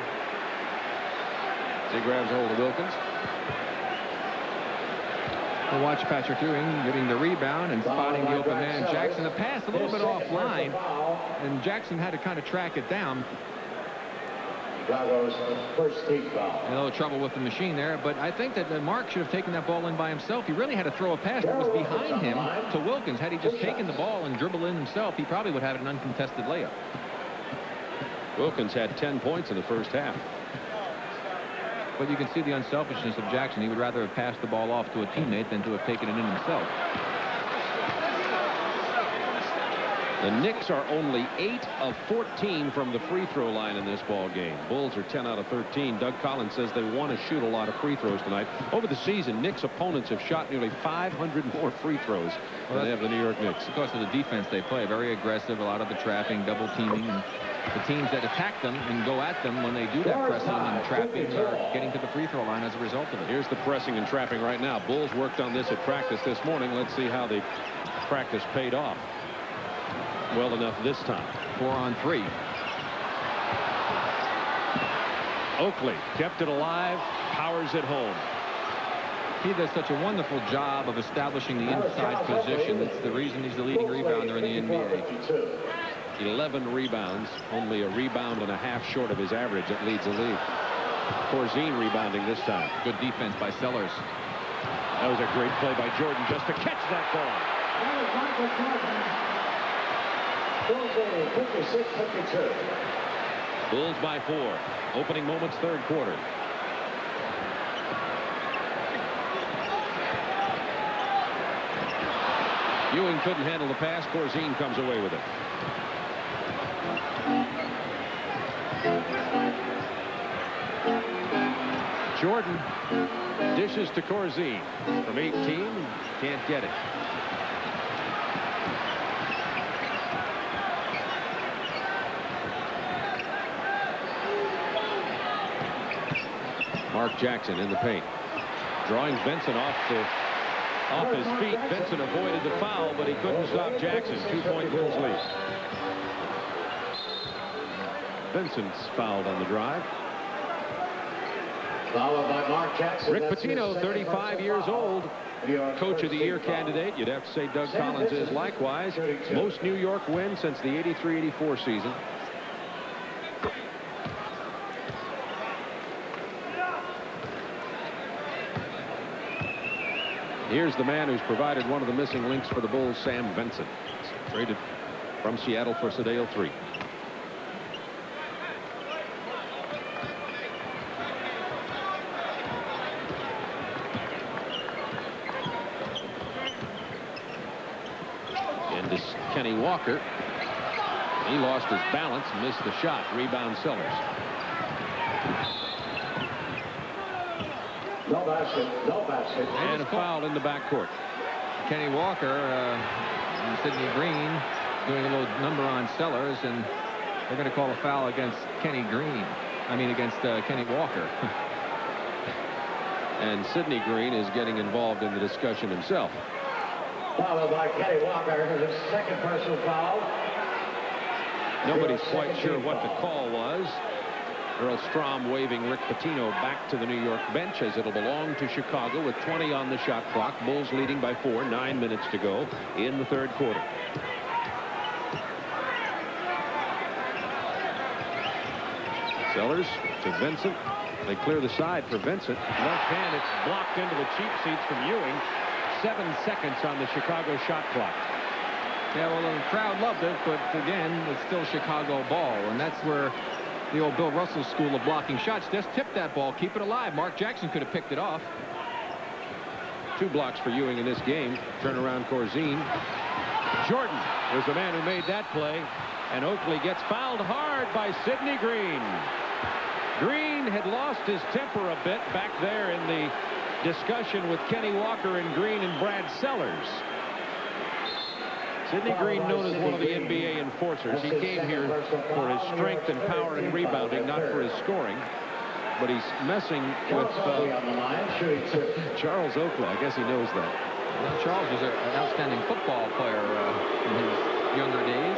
He grabs hold of Wilkins. We'll watch Patrick Ewing getting the rebound and spotting the open man Jackson. The pass a little bit offline, and Jackson had to kind of track it down. Chicago's first team foul. A little trouble with the machine there, but I think that Mark should have taken that ball in by himself. He really had to throw a pass that was behind him to Wilkins. Had he just taken the ball and dribbled in himself, he probably would have had an uncontested layup. Wilkins had 10 points in the first half. But you can see the unselfishness of Jackson. He would rather have passed the ball off to a teammate than to have taken it in himself. The Knicks are only 8 of 14 from the free throw line in this ball game. Bulls are 10 out of 13. Doug Collins says they want to shoot a lot of free throws tonight. Over the season, Knicks opponents have shot nearly 500 more free throws than they have the New York Knicks. Because of the defense they play. Very aggressive, a lot of the trapping, double teaming, and the teams that attack them and go at them when they do that pressing and trapping are getting to the free throw line as a result of it. Here's the pressing and trapping right now. Bulls worked on this at practice this morning. Let's see how the practice paid off. Well enough this time. 4 on 3. Oakley kept it alive, powers it home. He does such a wonderful job of establishing the inside position. That's the reason he's the leading rebounder in the NBA. 11 rebounds, only a rebound and a half short of his average that leads the league. Corzine rebounding this time. Good defense by Sellers. That was a great play by Jordan just to catch that ball. Bulls by 4. Opening moments, third quarter. Ewing couldn't handle the pass. Corzine comes away with it. Jordan dishes to Corzine from 18. Can't get it. Mark Jackson in the paint. Drawing Benson off his feet. Benson avoided the foul, but he couldn't stop Jackson. 2-point Bulls lead. Benson's fouled on the drive. Followed by Mark Jackson. Rick Pitino, 35 years old. Coach of the Year candidate. You'd have to say Doug Collins is likewise. Most New York wins since the 83-84 season. Here's the man who's provided one of the missing links for the Bulls, Sam Benson. Traded from Seattle for Sedale 3. And this Kenny Walker. He lost his balance, missed the shot. Rebound Sellers. No basket. No basket. And a foul in the backcourt. Kenny Walker and Sidney Green doing a little number on Sellers, and they're going to call a foul against Kenny Green. I mean, against Kenny Walker. And Sidney Green is getting involved in the discussion himself. Followed by Kenny Walker, his second personal foul. Nobody's quite sure what the call was. Earl Strom waving Rick Pitino back to the New York bench as it'll belong to Chicago with 20 on the shot clock. Bulls leading by 4, 9 minutes to go in the third quarter. Sellers to Vincent. They clear the side for Vincent. Left hand, it's blocked into the cheap seats from Ewing. 7 seconds on the Chicago shot clock. Yeah, well, the crowd loved it, but again, it's still Chicago ball, and that's where the old Bill Russell school of blocking shots. Just tip that ball, keep it alive. Mark Jackson could have picked it off. 2 blocks for Ewing in this game. Turnaround Corzine. Jordan was the man who made that play, and Oakley gets fouled hard by Sidney Green. Green had lost his temper a bit back there in the discussion with Kenny Walker and Green and Brad Sellers. Sidney Green, known as one of the NBA enforcers. He came here for his strength and power and rebounding, not for his scoring. But he's messing with Charles Oakley. I guess he knows that. Well, Charles was an outstanding football player in his younger days.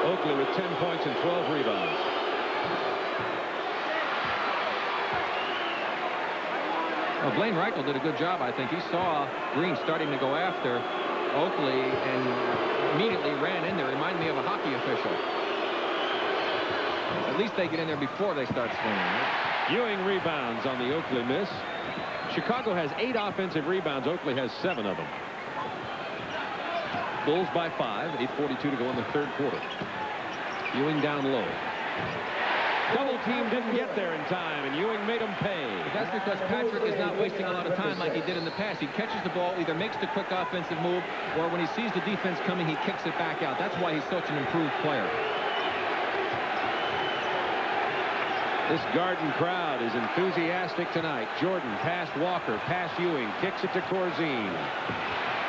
Oakley with 10 points and 12 rebounds. Well, Blaine Reichel did a good job, I think. He saw Green starting to go after Oakley and immediately ran in there. Reminded me of a hockey official. At least they get in there before they start swinging, right? Ewing rebounds on the Oakley miss. Chicago has 8 offensive rebounds. Oakley has 7 of them. Bulls by 5. 8:42 to go in the third quarter. Ewing down low. Double team didn't get there in time, and Ewing made him pay. But that's because Patrick is not wasting a lot of time like he did in the past. He catches the ball, either makes the quick offensive move, or when he sees the defense coming, he kicks it back out. That's why he's such an improved player. This Garden crowd is enthusiastic tonight. Jordan past Walker, past Ewing, kicks it to Corzine.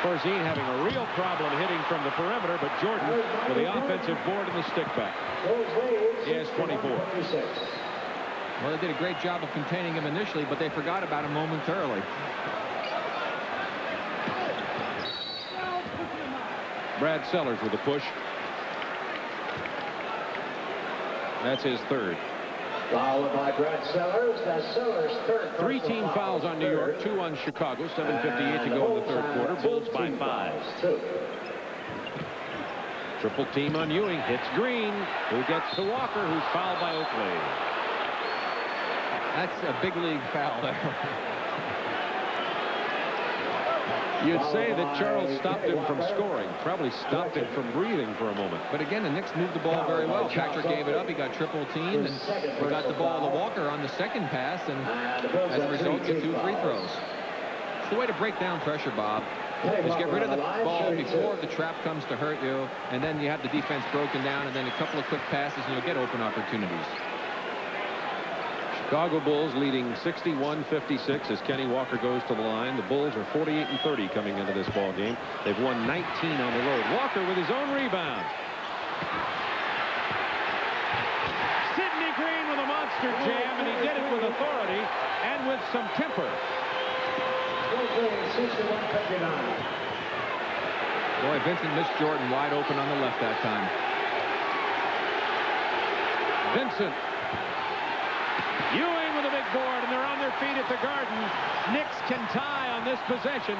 Corzine having a real problem hitting from the perimeter, but Jordan with the offensive board and the stick back. He has 24. Well, they did a great job of containing him initially, but they forgot about him momentarily. Brad Sellers with a push. That's his third. Followed by Brad Sellers. That's Sellers' third. 3 team fouls on New York, 2 on Chicago. 7:58 to go in the third quarter. Bulls by 5. Triple team on Ewing. Hits Green, who gets to Walker, who's fouled by Oakley. That's a big league foul there. You'd say that Charles stopped him from scoring. Probably stopped him from breathing for a moment. But again, the Knicks moved the ball very well. Patrick gave it up. He got triple teamed, and he got the ball to Walker on the second pass, and as a result, get 2 free throws. It's the way to break down pressure, Bob. Just get rid of the ball before the trap comes to hurt you, and then you have the defense broken down, and then a couple of quick passes, and you'll get open opportunities. Chicago Bulls leading 61-56 as Kenny Walker goes to the line. The Bulls are 48-30 coming into this ball game. They've won 19 on the road. Walker with his own rebound. Sidney Green with a monster Mr. Jam, and he did it with authority and with some temper. Boy, Vincent missed Jordan wide open on the left that time. Vincent. Ewing with a big board, and they're on their feet at the Garden. Knicks can tie on this possession.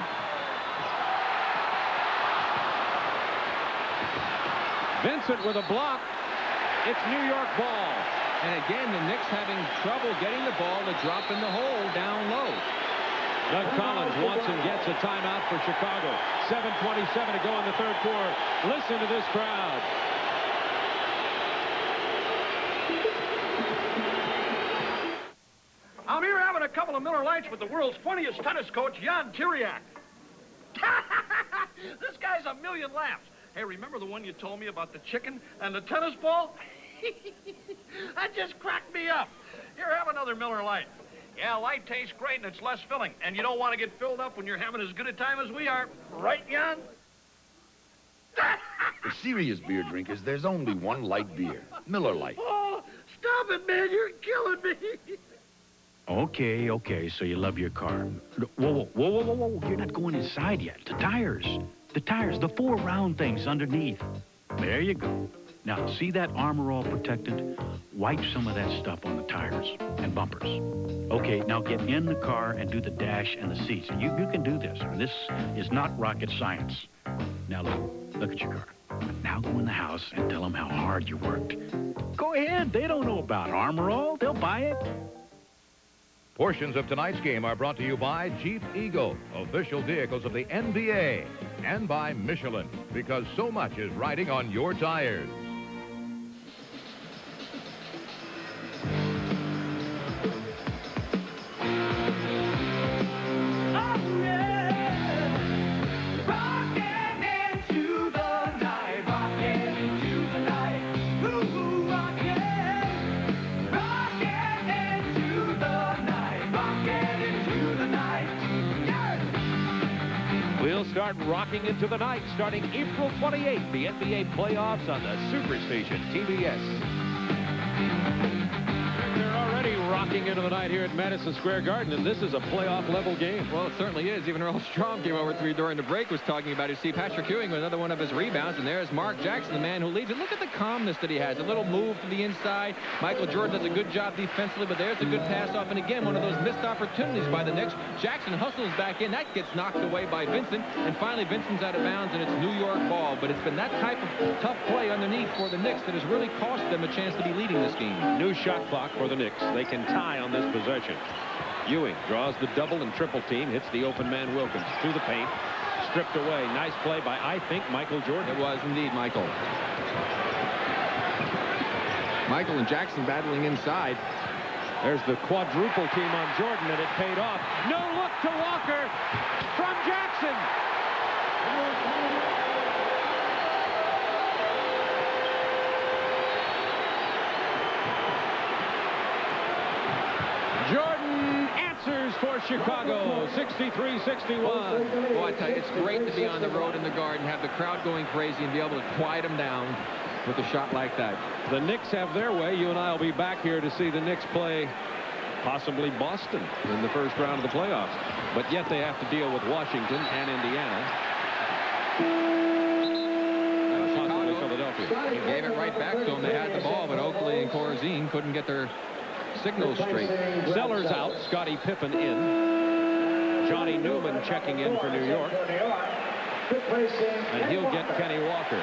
Vincent with a block. It's New York ball. And again, the Knicks having trouble getting the ball to drop in the hole down low. Doug Collins wants and gets a timeout for Chicago. 7:27 to go in the third quarter. Listen to this crowd. I'm here having a couple of Miller Lights with the world's funniest tennis coach, Jan Tiriak. This guy's a million laughs. Hey, remember the one you told me about the chicken and the tennis ball? That just cracked me up. Here, have another Miller Lite. Yeah, light tastes great and it's less filling. And you don't want to get filled up when you're having as good a time as we are. Right, Jan? For serious beer drinkers, there's only one light beer. Miller Lite. Oh, stop it, man. You're killing me. Okay, so you love your car. Whoa. You're not going inside yet. The tires, the 4 round things underneath. There you go. Now, see that armor all protected? Wipe some of that stuff on the tires and bumpers. Okay, now get in the car and do the dash and the seats. You can do this. This is not rocket science. Now, look at your car. Now go in the house and tell them how hard you worked. Go ahead. They don't know about Armor All. They'll buy it. Portions of tonight's game are brought to you by Jeep Eagle, official vehicles of the NBA, and by Michelin, because so much is riding on your tires. We'll start rocking into the night starting April 28th, the NBA playoffs on the Superstation TBS. They're already rocking into the night here at Madison Square Garden, and this is a playoff-level game. Well, it certainly is. Even Earl Strom came over during the break, was talking about it. See, Patrick Ewing with another one of his rebounds, and there's Mark Jackson, the man who leads. And look at the calmness that he has. A little move to the inside. Michael Jordan does a good job defensively, but there's a good pass-off. And again, one of those missed opportunities by the Knicks. Jackson hustles back in. That gets knocked away by Vincent. And finally, Vincent's out of bounds, and it's New York ball. But it's been that type of tough play underneath for the Knicks that has really cost them a chance to be leading this game. New shot clock for the Knicks. They can tie on this possession. Ewing draws the double and triple team, hits the open man Wilkins through the paint, stripped away. Nice play by, I think, Michael Jordan. It was indeed Michael. Michael and Jackson battling inside. There's the quadruple team on Jordan, and it paid off. No look to Walker from Jackson. Jordan answers for Chicago, 63-61. Boy, I tell you, it's great to be on the road in the Garden, have the crowd going crazy, and be able to quiet them down with a shot like that. The Knicks have their way. You and I will be back here to see the Knicks play possibly Boston in the first round of the playoffs. But yet they have to deal with Washington and Indiana. Possibly Philadelphia. He gave it right back to them. They had the ball, but Oakley and Corzine couldn't get their signals straight. Sellers out, Scottie Pippen in. Johnny Newman checking in for New York. And he'll get Kenny Walker.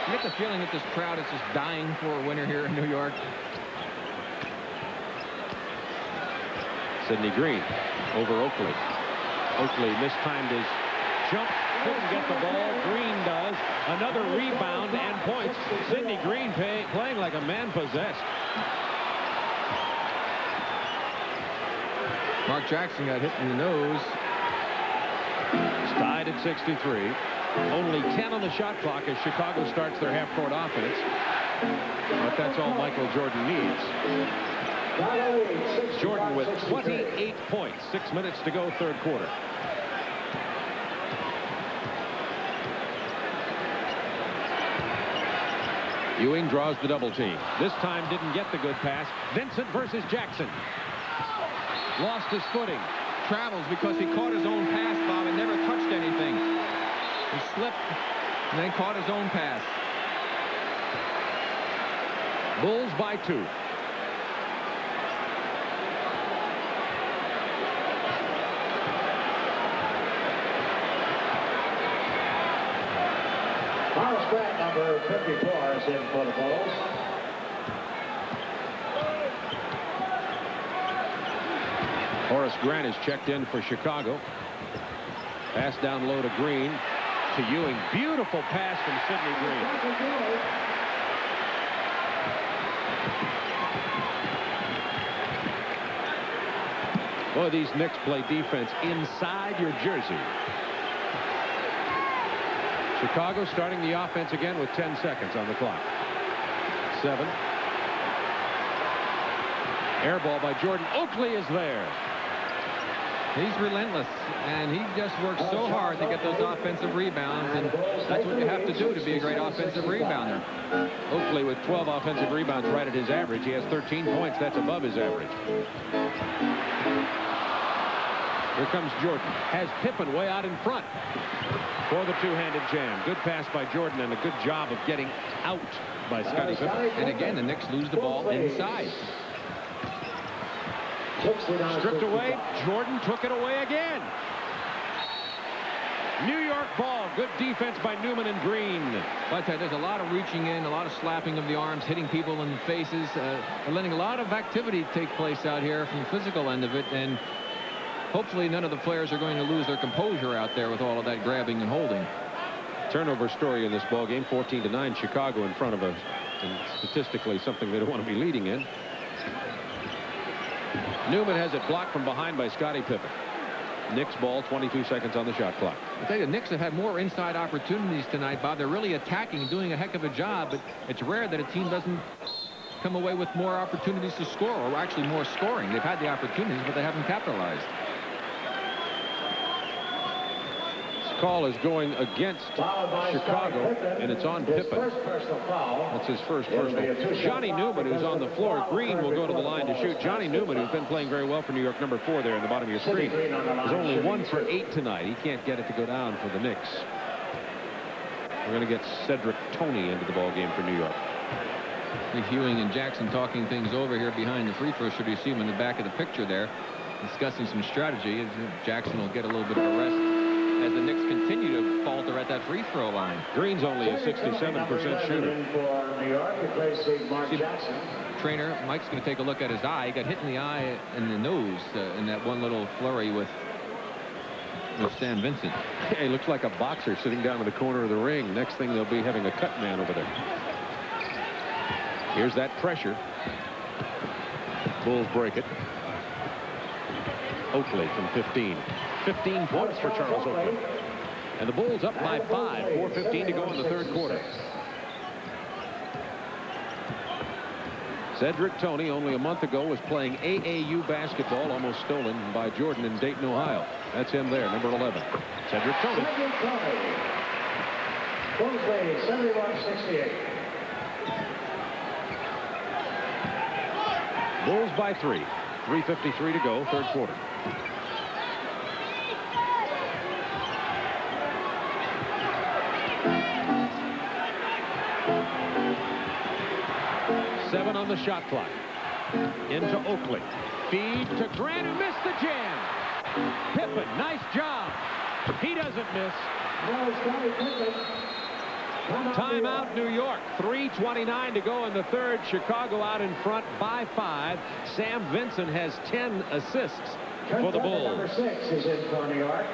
You get the feeling that this crowd is just dying for a winner here in New York. Sidney Green over Oakley. Oakley mistimed his jump. Couldn't get the ball. Green does. Another rebound and points. Sidney Green playing like a man possessed. Mark Jackson got hit in the nose. It's tied at 63. Only 10 on the shot clock as Chicago starts their half-court offense. But that's all Michael Jordan needs. Jordan with 28 points. 6 minutes to go, third quarter. Ewing draws the double team. This time didn't get the good pass. Vincent versus Jackson. Lost his footing. Travels because he caught his own pass, Bob, and never touched anything. He slipped and then caught his own pass. Bulls by 2. Horace Grant, number 54, is in for the Bulls. Horace Grant is checked in for Chicago. Pass down low to Green. To Ewing. Beautiful pass from Sidney Green. Boy, these Knicks play defense inside your jersey. Chicago starting the offense again with 10 seconds on the clock. 7. Air ball by Jordan. Oakley is there. He's relentless, and he just works so hard to get those offensive rebounds, and that's what you have to do to be a great offensive rebounder. Oakley with 12 offensive rebounds right at his average. He has 13 points. That's above his average. Here comes Jordan. Has Pippen way out in front for the two-handed jam. Good pass by Jordan and a good job of getting out by Scottie Pippen. And again, the Knicks lose the ball inside. Stripped away. Jordan took it away again. New York ball. Good defense by Newman and Green. But there's a lot of reaching in, a lot of slapping of the arms, hitting people in the faces, letting a lot of activity take place out here from the physical end of it. And hopefully none of the players are going to lose their composure out there with all of that grabbing and holding. Turnover story in this ball game. 14-9. Chicago in front of us. And statistically something they don't want to be leading in. Newman has it blocked from behind by Scottie Pippen. Knicks ball, 22 seconds on the shot clock. I tell you, the Knicks have had more inside opportunities tonight, Bob. They're really attacking and doing a heck of a job, but it's rare that a team doesn't come away with more opportunities to score, or actually more scoring. They've had the opportunities, but they haven't capitalized. This call is going against Chicago, and it's on Pippen. That's his first personal. Johnny Newman, who's on the floor. Green will go to the line to shoot. Johnny Newman, who's been playing very well for New York, number 4 there in the bottom of your screen, is only 1 for 8 tonight. He can't get it to go down for the Knicks. We're going to get Cedric Toney into the ball game for New York. Ewing and Jackson talking things over here behind the free throw. Should be seen in the back of the picture there, discussing some strategy. Jackson will get a little bit of a rest as the Knicks continue to falter at that free throw line. Green's only a 67% shooter. Trainer Mike's going to take a look at his eye. He got hit in the eye and the nose in that one little flurry with Stan Vincent. Yeah, he looks like a boxer sitting down in the corner of the ring. Next thing they'll be having a cut man over there. Here's that pressure. Bulls break it. Oakley from 15. 15 points for Charles Oakley. And the Bulls up by 5. 4:15 to go in the third quarter. Cedric Toney, only a month ago, was playing AAU basketball, almost stolen by Jordan in Dayton, Ohio. That's him there, number 11. Cedric Toney. Bulls lead 71-68. Bulls by 3. 3:53 to go, third quarter. Seven on the shot clock. Into Oakley. Feed to Grant, who missed the jam. Pippen, nice job. He doesn't miss. Timeout, New York. 3:29 to go in the third. Chicago out in front by 5. Sam Vincent has 10 assists for the Bulls. Number 6 is in for New York.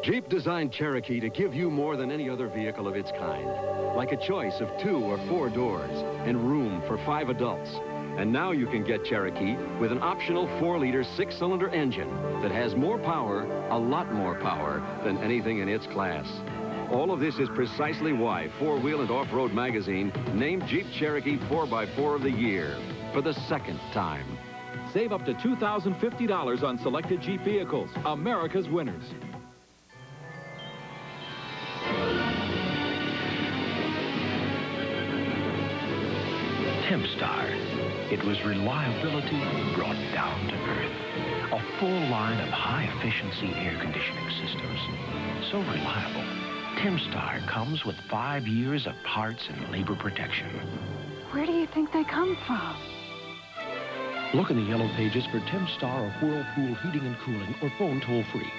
Jeep designed Cherokee to give you more than any other vehicle of its kind. Like a choice of 2 or 4 doors and room for 5 adults. And now you can get Cherokee with an optional 4-liter 6-cylinder engine that has more power, a lot more power, than anything in its class. All of this is precisely why 4-Wheel and Off-Road magazine named Jeep Cherokee 4x4 of the year for the 2nd time. Save up to $2,050 on selected Jeep vehicles. America's winners. Tempstar. It was reliability brought down to earth. A full line of high-efficiency air conditioning systems. So reliable, Tempstar comes with 5 years of parts and labor protection. Where do you think they come from? Look in the yellow pages for Tempstar or Whirlpool Heating and Cooling, or phone toll-free.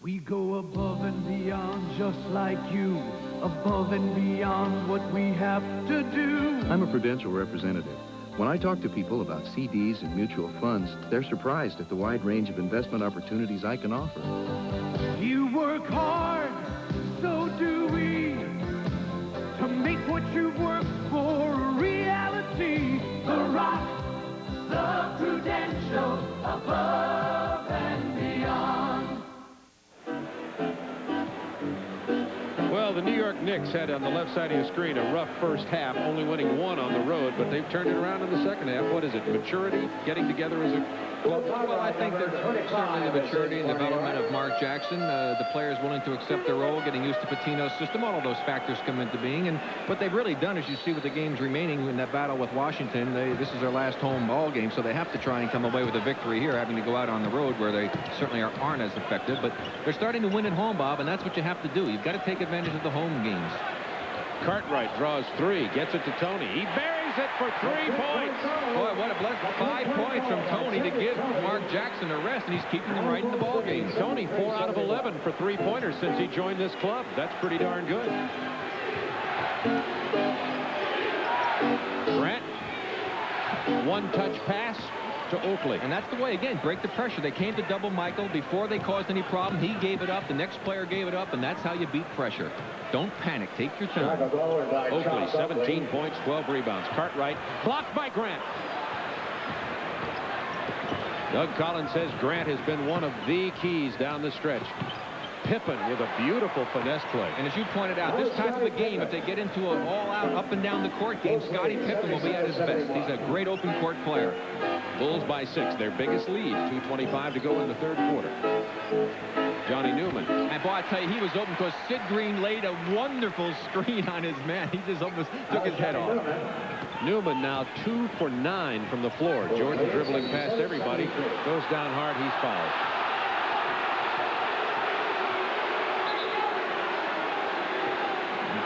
We go above and beyond just like you, above and beyond what we have to do. I'm a Prudential representative. When I talk to people about CDs and mutual funds, they're surprised at the wide range of investment opportunities I can offer. You work hard, so do we, to make what you work for a reality. The Rock, the Prudential, above and beyond. Well, the New York Knicks had on the left side of your screen a rough first half, only winning 1 on the road, but they've turned it around in the second half. What is it, maturity, getting together as a club? Well, I think there's certainly the maturity and development of Mark Jackson, the players willing to accept their role, getting used to Pitino's system. All of those factors come into being, and what they've really done, as you see with the games remaining in that battle with Washington, this is their last home ball game, so they have to try and come away with a victory here, having to go out on the road where they certainly aren't as effective, but they're starting to win at home, Bob, and that's what you have to do. You've got to take advantage of the home games. Cartwright draws 3, gets it to Tony. He buries it for 3 points. Boy, what a blessing. 5 points from Tony to give Mark Jackson a rest, and he's keeping them right in the ball game. Tony, 4 out of 11 for 3-pointers since he joined this club. That's pretty darn good. Grant, 1-touch pass to Oakley. And that's the way, again, break the pressure. They came to double Michael before they caused any problem. He gave it up. The next player gave it up, and that's how you beat pressure. Don't panic. Take your time. Oakley, 17 points, 12 rebounds. Cartwright, blocked by Grant. Doug Collins says Grant has been one of the keys down the stretch. Pippen with a beautiful finesse play. And as you pointed out, this type of a game, if they get into an all-out, up-and-down-the-court game, Scottie Pippen will be at his best. He's a great open-court player. Bulls by 6, their biggest lead. 2:25 to go in the third quarter. Johnny Newman. And boy, I tell you, he was open because Sid Green laid a wonderful screen on his man. He just almost took his head off. Newman now 2 for 9 from the floor. Jordan dribbling past everybody. Goes down hard. He's fouled.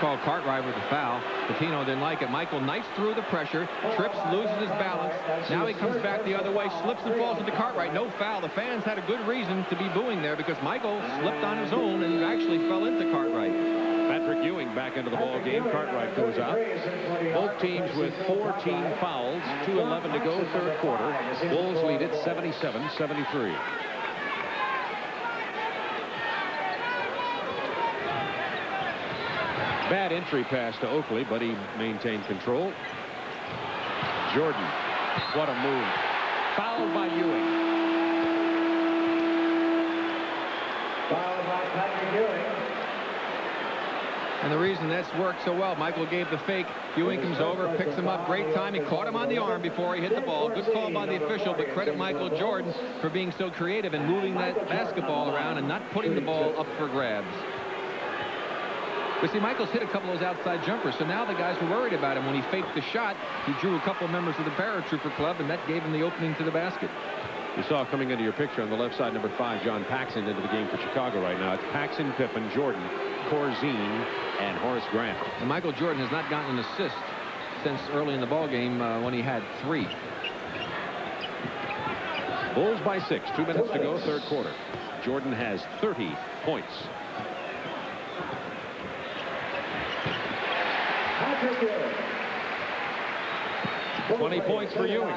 Called Cartwright with a foul. Pitino didn't like it. Michael Knights through the pressure, trips, loses his balance. Now he comes back the other way, slips and falls into Cartwright. No foul. The fans had a good reason to be booing there because Michael slipped on his own and actually fell into Cartwright. Patrick Ewing back into the ball game. Cartwright goes out. Both teams with 4 team fouls. 2:11 to go, third quarter. Bulls lead it 77-73. Bad entry pass to Oakley, but he maintained control. Jordan, what a move. Fouled by Ewing. Fouled by Patrick Ewing. And the reason that's worked so well, Michael gave the fake. Ewing comes over, picks him up. Great time. He caught him on the arm before he hit the ball. Good call by the official, but credit Michael Jordan for being so creative and moving that basketball around and not putting the ball up for grabs. But see, Michael's hit a couple of those outside jumpers, so now the guys were worried about him. When he faked the shot, he drew a couple of members of the paratrooper club, and that gave him the opening to the basket. You saw coming into your picture on the left side, number 5, John Paxson into the game for Chicago right now. It's Paxson, Pippen, Jordan, Corzine, and Horace Grant. And Michael Jordan has not gotten an assist since early in the ballgame when he had 3. Bulls by 6, 2 minutes to go, third quarter. Jordan has 30 points. 20 points for Ewing.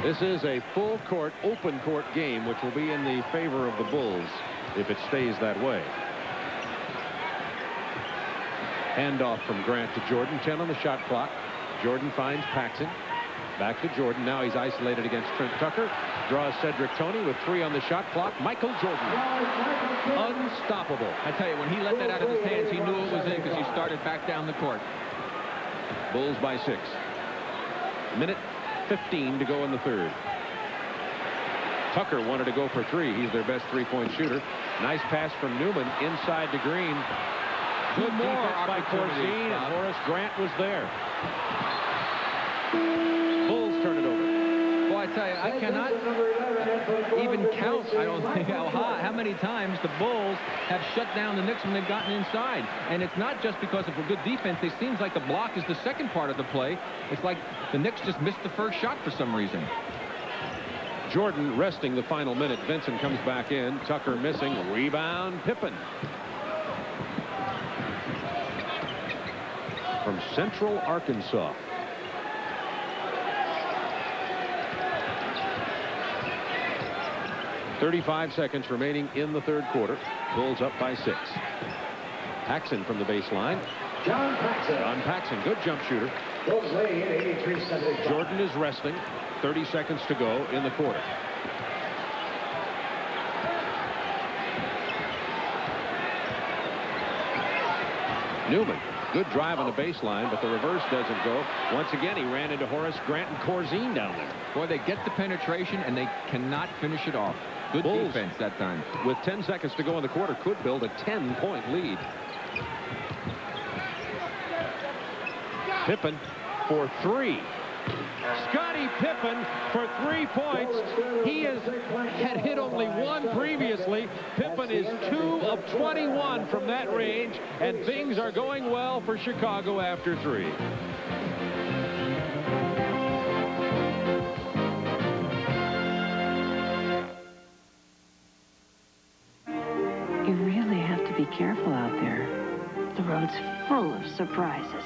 This is a full court, open court game, which will be in the favor of the Bulls if it stays that way. Handoff from Grant to Jordan. 10 on the shot clock. Jordan finds Paxson. Back to Jordan. Now he's isolated against Trent Tucker. Draws Cedric Toney with 3 on the shot clock. Michael Jordan. Unstoppable. I tell you, when he let that out of his hands, he knew it was in because he started back down the court. Bulls by 6. Minute 15 to go in the third. Tucker wanted to go for three. He's their best three-point shooter. Nice pass from Newman inside to Green. Good defense by Corzine, and Horace Grant was there. Bulls turn it over. Well, I tell you, I cannot even count, I don't think, how many times the Bulls have shut down the Knicks when they've gotten inside. And it's not just because of a good defense. It seems like the block is the second part of the play. It's like the Knicks just missed the first shot for some reason. Jordan resting the final minute. Vincent comes back in. Tucker missing. Rebound, Pippen. From Central Arkansas. .35 seconds remaining in the third quarter. Bulls up by 6. Paxson from the baseline. John Paxson, good jump shooter. Jordan is resting. 30 seconds to go in the quarter. Newman, good drive on the baseline, but the reverse doesn't go. Once again, he ran into Horace Grant and Corzine down there. Boy, they get the penetration, and they cannot finish it off. Good Bulls, defense that time. With 10 seconds to go in the quarter, could build a 10-point lead. Pippen for three. Scottie Pippen for 3 points. He had hit only one previously. Pippen is 2 of 21 from that range, and things are going well for Chicago after 3. You really have to be careful out there. The road's full of surprises.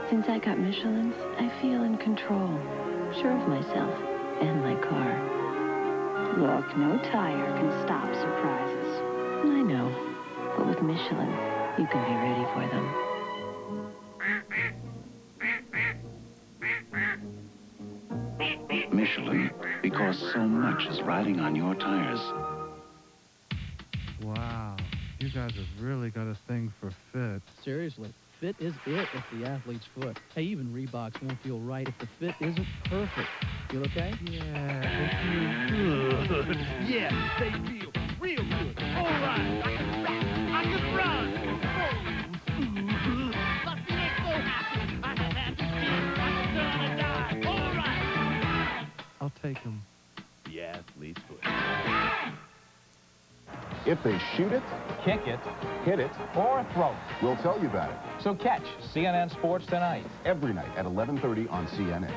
Since I got Michelin's, I feel in control, sure of myself and my car. Look, no tire can stop surprises. I know, but with Michelin, you can be ready for them. Michelin, because so much is riding on your tires. Wow, you guys have really got a thing for fit. Seriously. Fit is it at the athlete's foot. Hey, even Reeboks won't feel right if the fit isn't perfect. Feel okay? Yeah, they feel good. Yeah, they feel real good. All right, I can run. My feet ain't so happy. I have had to feel like I'm gonna die. All right. I'll take them. The athlete's foot. If they shoot it, kick it, hit it, or throw it, we'll tell you about it. So catch CNN Sports tonight. Every night at 11:30 on CNN.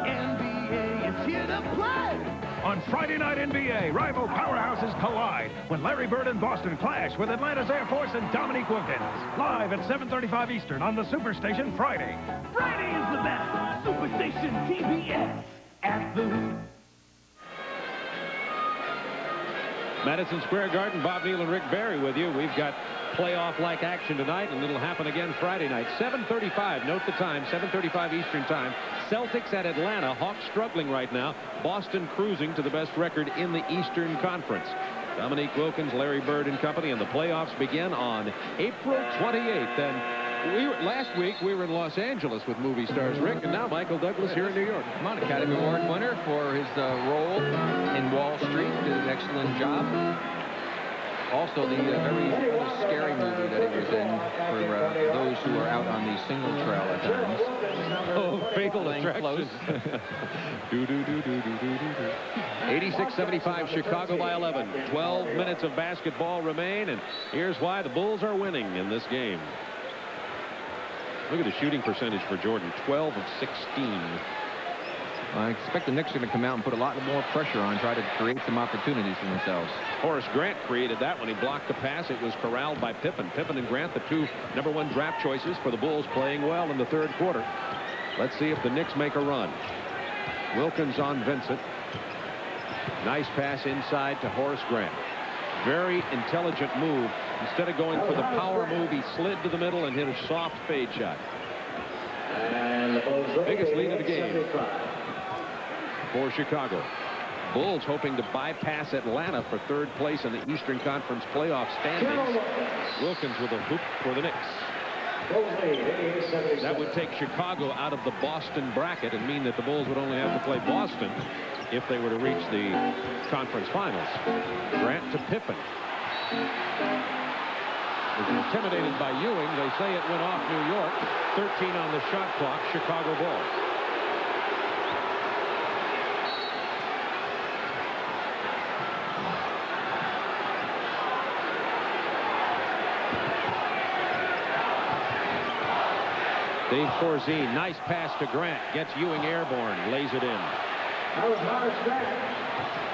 NBA is here to play. On Friday night NBA, rival powerhouses collide when Larry Bird and Boston clash with Atlanta's Air Force and Dominique Wilkins. Live at 7:35 Eastern on the Superstation Friday. Friday is the best. Superstation TBS at the... Madison Square Garden, Bob Neal and Rick Barry with you. We've got playoff-like action tonight, and it'll happen again Friday night. 7:35, note the time, 7:35 Eastern time. Celtics at Atlanta. Hawks struggling right now. Boston cruising to the best record in the Eastern Conference. Dominique Wilkins, Larry Bird and company, and the playoffs begin on April 28th. And last week we were in Los Angeles with movie stars Rick, and now Michael Douglas here in New York. Come on, Academy Award winner for his role in Wall Street. Did an excellent job. Also, the very scary movie that he was in for those who are out on the single trail at times. Oh, Fatal Attraction. 86-75, Chicago by 11. 12 minutes of basketball remain, and here's why the Bulls are winning in this game. Look at the shooting percentage for Jordan, 12 of 16. I expect the Knicks are going to come out and put a lot more pressure on, try to create some opportunities for themselves. Horace Grant created that when he blocked the pass. It was corralled by Pippen. Pippen and Grant, the two #1 draft choices for the Bulls, playing well in the third quarter. Let's see if the Knicks make a run. Wilkins on Vincent. Nice pass inside to Horace Grant. Very intelligent move. Instead of going for the power move, he slid to the middle and hit a soft fade shot. Biggest lead of the game for Chicago. Bulls hoping to bypass Atlanta for third place in the Eastern Conference playoff standings. Wilkins with a hoop for the Knicks. That would take Chicago out of the Boston bracket and mean that the Bulls would only have to play Boston if they were to reach the conference finals. Grant to Pippen. Was intimidated by Ewing. They say it went off New York. 13 on the shot clock. Chicago ball. Dave Corzine, nice pass to Grant. Gets Ewing airborne. Lays it in.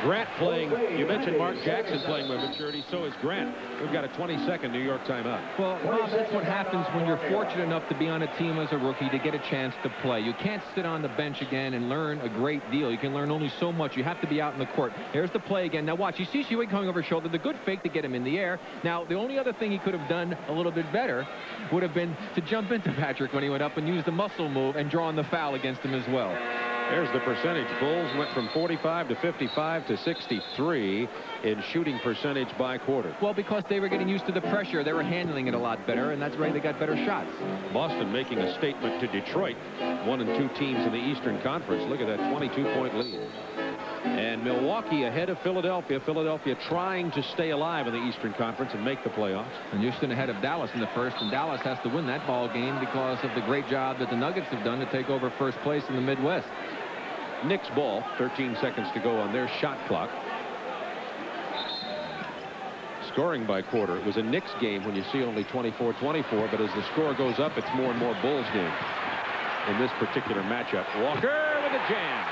Grant playing, you mentioned Mark Jackson playing with maturity, so is Grant. We've got a 20-second New York timeout. Well, Bob, that's what happens when you're fortunate enough to be on a team as a rookie to get a chance to play. You can't sit on the bench again and learn a great deal. You can learn only so much. You have to be out in the court. Here's the play again. Now watch, he sees Ewing coming over his shoulder. The good fake to get him in the air. Now, the only other thing he could have done a little bit better would have been to jump into Patrick when he went up and use the muscle move and draw on the foul against him as well. There's the percentage. Bulls went from 45 to 55 to 63 in shooting percentage by quarter. Well, because they were getting used to the pressure. They were handling it a lot better, and that's why they got better shots. Boston making a statement to Detroit. 1 and 2 teams in the Eastern Conference. Look at that 22-point lead. And Milwaukee ahead of Philadelphia. Philadelphia trying to stay alive in the Eastern Conference and make the playoffs. And Houston ahead of Dallas in the first, and Dallas has to win that ball game because of the great job that the Nuggets have done to take over first place in the Midwest. Knicks ball, 13 seconds to go on their shot clock. Scoring by quarter. It was a Knicks game when you see only 24-24, but as the score goes up, it's more and more Bulls game in this particular matchup. Walker with a jam.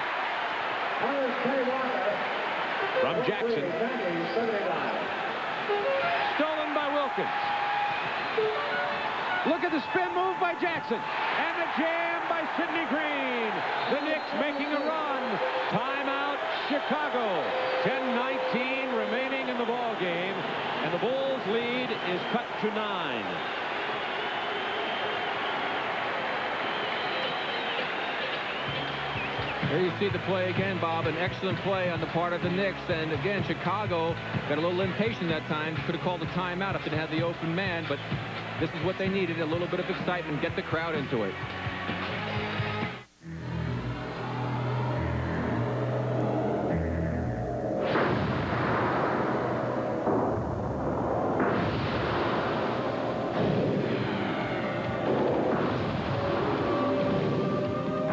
From Jackson. Stolen by Wilkins. Look at the spin move by Jackson. And the jam by Sidney Green. The Knicks making a run. Timeout, Chicago. 10:19 remaining in the ball game. And the Bulls' lead is cut to 9. There you see the play again, Bob. An excellent play on the part of the Knicks. And again, Chicago got a little impatient that time. Could have called a timeout if it had the open man, but this is what they needed, a little bit of excitement, get the crowd into it.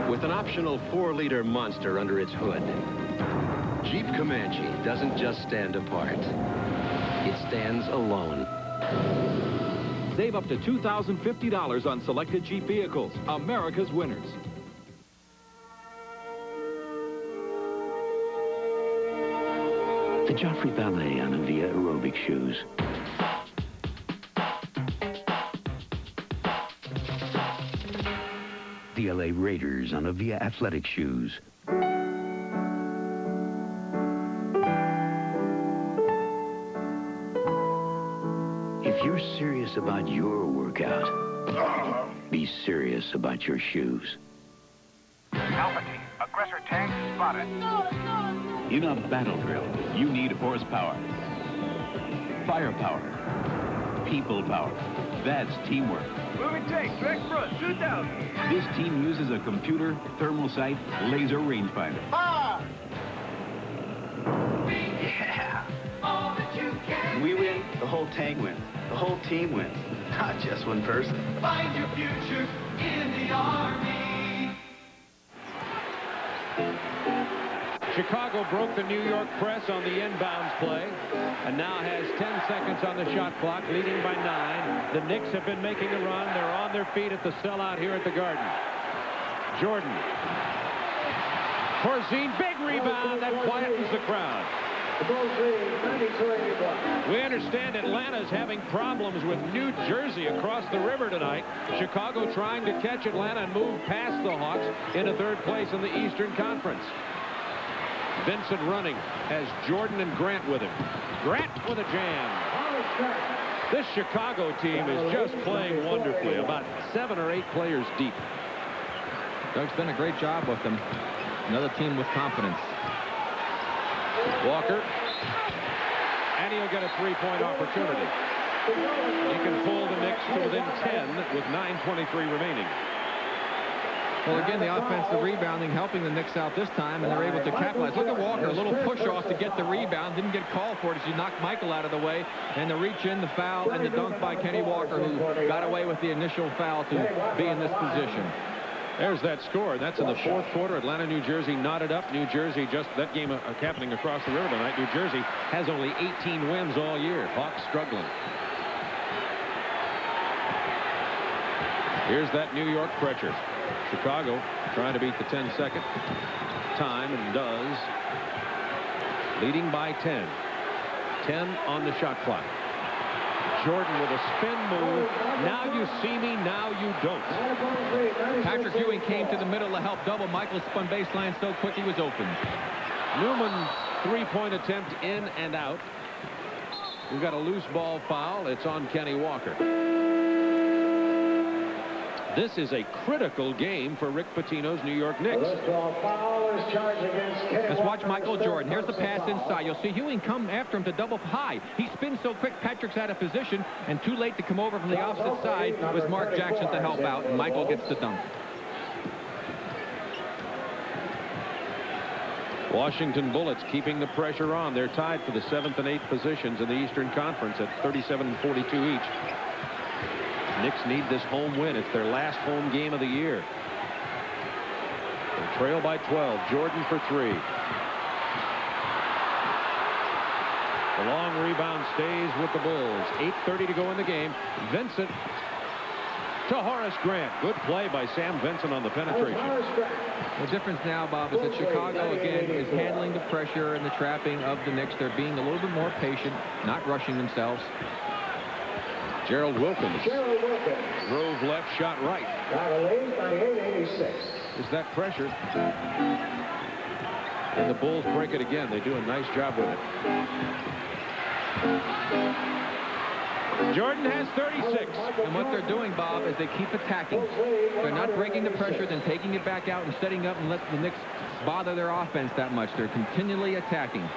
With an optional 4-liter monster under its hood, Jeep Comanche doesn't just stand apart. It stands alone. Save up to $2,050 on selected Jeep vehicles. America's winners. The Joffrey Ballet on Avia aerobic shoes. The LA Raiders on Avia athletic shoes. If you're serious about your workout, be serious about your shoes. Alpha team, aggressor tank spotted. In a battle drill, you need horsepower, firepower, people power. That's teamwork. Moving tank, direct front, 2,000. This team uses a computer, thermal sight, laser rangefinder. Ah! Yeah. When we win, the whole tank wins. The whole team wins. Not just one person. Find your future in the Army. Chicago broke the New York press on the inbounds play and now has 10 seconds on the shot clock, leading by 9. The Knicks have been making a run. They're on their feet at the sellout here at the Garden. Jordan. Corzine, big rebound. That quietens the crowd. We understand Atlanta's having problems with New Jersey across the river tonight. Chicago trying to catch Atlanta and move past the Hawks into third place in the Eastern Conference. Vincent running, has Jordan and Grant with him. Grant with a jam. This Chicago team is just playing wonderfully, about 7 or 8 players deep. Doug's done a great job with them. Another team with confidence. Walker. And he'll get a 3-point opportunity. He can pull the Knicks to within 10 with 9:23 remaining. Well, again, the offensive rebounding helping the Knicks out this time, and they're able to capitalize. Look at Walker, a little push-off to get the rebound. Didn't get called for it as he knocked Michael out of the way. And the reach in, the foul, and the dunk by Kenny Walker, who got away with the initial foul to be in this position. There's that score. That's in the fourth quarter. Atlanta, New Jersey knotted up. New Jersey, just that game happening across the river tonight. New Jersey has only 18 wins all year. Hawks struggling. Here's that New York pressure. Chicago trying to beat the 10-second time, and does. Leading by 10. 10 on the shot clock. Jordan with a spin move. Now you see me, now you don't. Patrick Ewing came to the middle to help double. Michael spun baseline so quick he was open. Newman, three-point attempt in and out. We've got a loose ball foul. It's on Kenny Walker. This is a critical game for Rick Pitino's New York Knicks. Let's watch Michael Jordan. Here's the pass inside. You'll see Ewing come after him to double high. He spins so quick, Patrick's out of position, and too late to come over from the opposite side was Mark Jackson to help out, and Michael gets the dunk. Washington Bullets keeping the pressure on. They're tied for the 7th and 8th positions in the Eastern Conference at 37 and 42 each. Knicks need this home win. It's their last home game of the year. They trail by 12. Jordan for 3. The long rebound stays with the Bulls. 8:30 to go in the game. Vincent to Horace Grant. Good play by Sam Vincent on the penetration. The difference now, Bob, is that Chicago, again, is handling the pressure and the trapping of the Knicks. They're being a little bit more patient, not rushing themselves. Gerald Wilkins. Drove left, shot right. Is that pressure? And the Bulls break it again. They do a nice job with it. Jordan has 36. And what they're doing, Bob, is they keep attacking. They're not breaking the pressure, then taking it back out and setting up and let the Knicks bother their offense that much. They're continually attacking.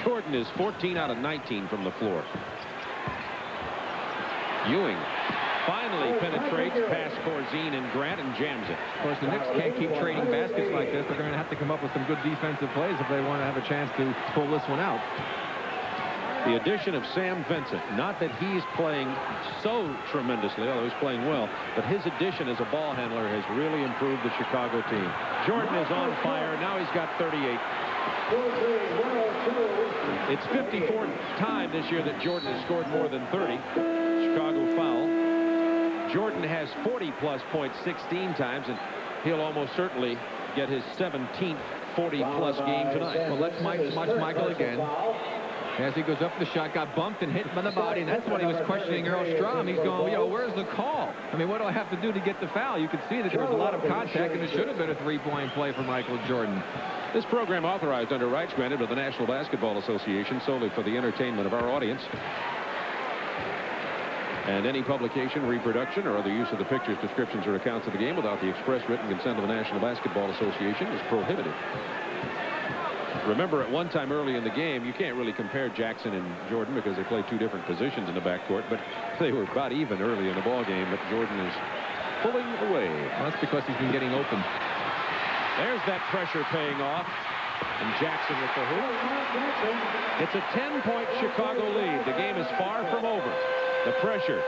Jordan is 14 out of 19 from the floor. Ewing finally penetrates past Corzine and Grant and jams it. Of course, the Knicks can't keep trading baskets like this. They're going to have to come up with some good defensive plays if they want to have a chance to pull this one out. The addition of Sam Vincent, not that he's playing so tremendously, although he's playing well, but his addition as a ball handler has really improved the Chicago team. Jordan is on fire. Now he's got 38. It's 54th time this year that Jordan has scored more than 30. Chicago foul. Jordan has 40-plus points 16 times, and he'll almost certainly get his 17th 40-plus game tonight. Well, let's watch Michael again. As he goes up the shot, got bumped and hit by the body, and that's what he was questioning Earl Strom. He's going, where's the call? I mean, what do I have to do to get the foul? You could see that there was a lot of contact, and it should have been a three-point play for Michael Jordan. This program authorized under rights granted by the National Basketball Association solely for the entertainment of our audience. And any publication, reproduction, or other use of the pictures, descriptions, or accounts of the game without the express written consent of the National Basketball Association is prohibited. Remember, at one time early in the game, you can't really compare Jackson and Jordan because they play two different positions in the backcourt, but they were about even early in the ball game, but Jordan is pulling away. Well, that's because he's been getting open. There's that pressure paying off, and Jackson with the hoop. It's a 10-point Chicago lead. The game is far from over. The pressure.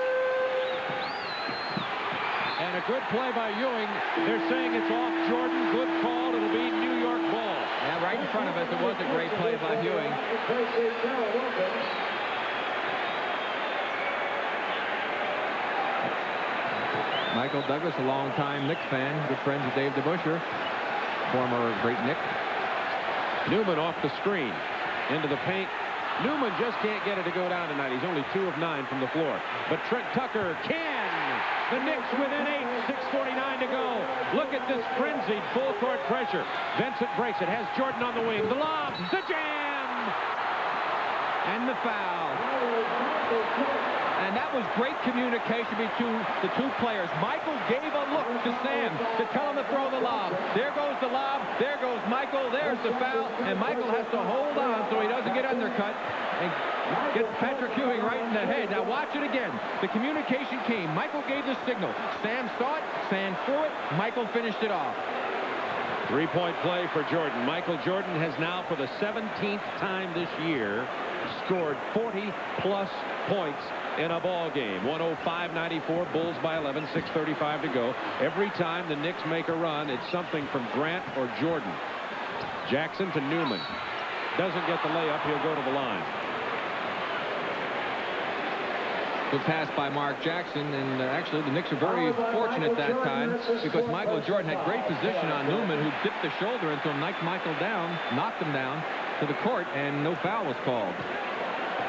And a good play by Ewing. They're saying it's off Jordan. Good call. It'll be New York ball. Yeah, right in front of us. It was a great play by Ewing. Michael Douglas, a longtime Knicks fan, good friends with Dave DeBusschere, former great Knick. Newman off the screen. Into the paint. Newman just can't get it to go down tonight. He's only 2 of 9 from the floor. But Trent Tucker can. The Knicks within 8. 6:49 to go. Look at this frenzied full court pressure. Vincent breaks it. Has Jordan on the wing. The lob. The jam. And the foul. And that was great communication between the two players. Michael gave a look to Sam to tell him to throw the lob. There goes the lob. There goes Michael. There's the foul. And Michael has to hold on so he doesn't get undercut. And gets Patrick Ewing right in the head. Now watch it again. The communication came. Michael gave the signal. Sam saw it. Sam threw it. Michael finished it off. Three-point play for Jordan. Michael Jordan has now, for the 17th time this year, scored 40-plus points in a ball game. 105-94, Bulls by 11, 6:35 to go. Every time the Knicks make a run, it's something from Grant or Jordan. Jackson to Newman. Doesn't get the layup. He'll go to the line. Good pass by Mark Jackson, and actually the Knicks are very fortunate that time because Michael Jordan had great position on Newman, who dipped the shoulder until knocked Michael down, knocked him down to the court, and no foul was called.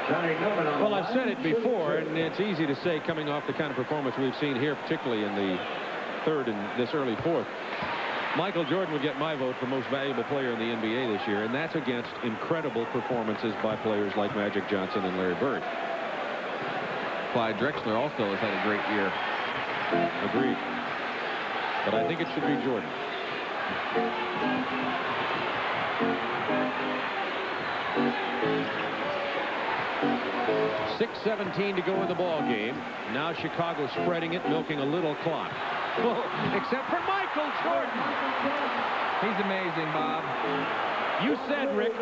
Well, I've said it before, and it's easy to say coming off the kind of performance we've seen here, particularly in the third and this early fourth. Michael Jordan would get my vote for most valuable player in the NBA this year, and that's against incredible performances by players like Magic Johnson and Larry Bird. Clyde Drexler also has had a great year. Agreed. But I think it should be Jordan. 6:17 to go in the ball game. Now Chicago spreading it, milking a little clock. Well, except for Michael Jordan. He's amazing, Bob. You said, Rick,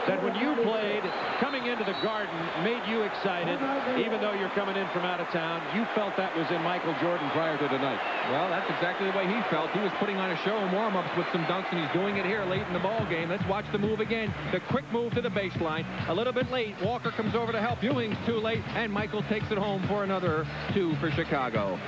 that when you played, coming into the Garden made you excited, even though you're coming in from out of town. You felt that was in Michael Jordan prior to tonight. Well, that's exactly the way he felt. He was putting on a show in warm-ups with some dunks, and he's doing it here late in the ball game. Let's watch the move again. The quick move to the baseline. A little bit late. Walker comes over to help. Ewing's too late, and Michael takes it home for another 2 for Chicago.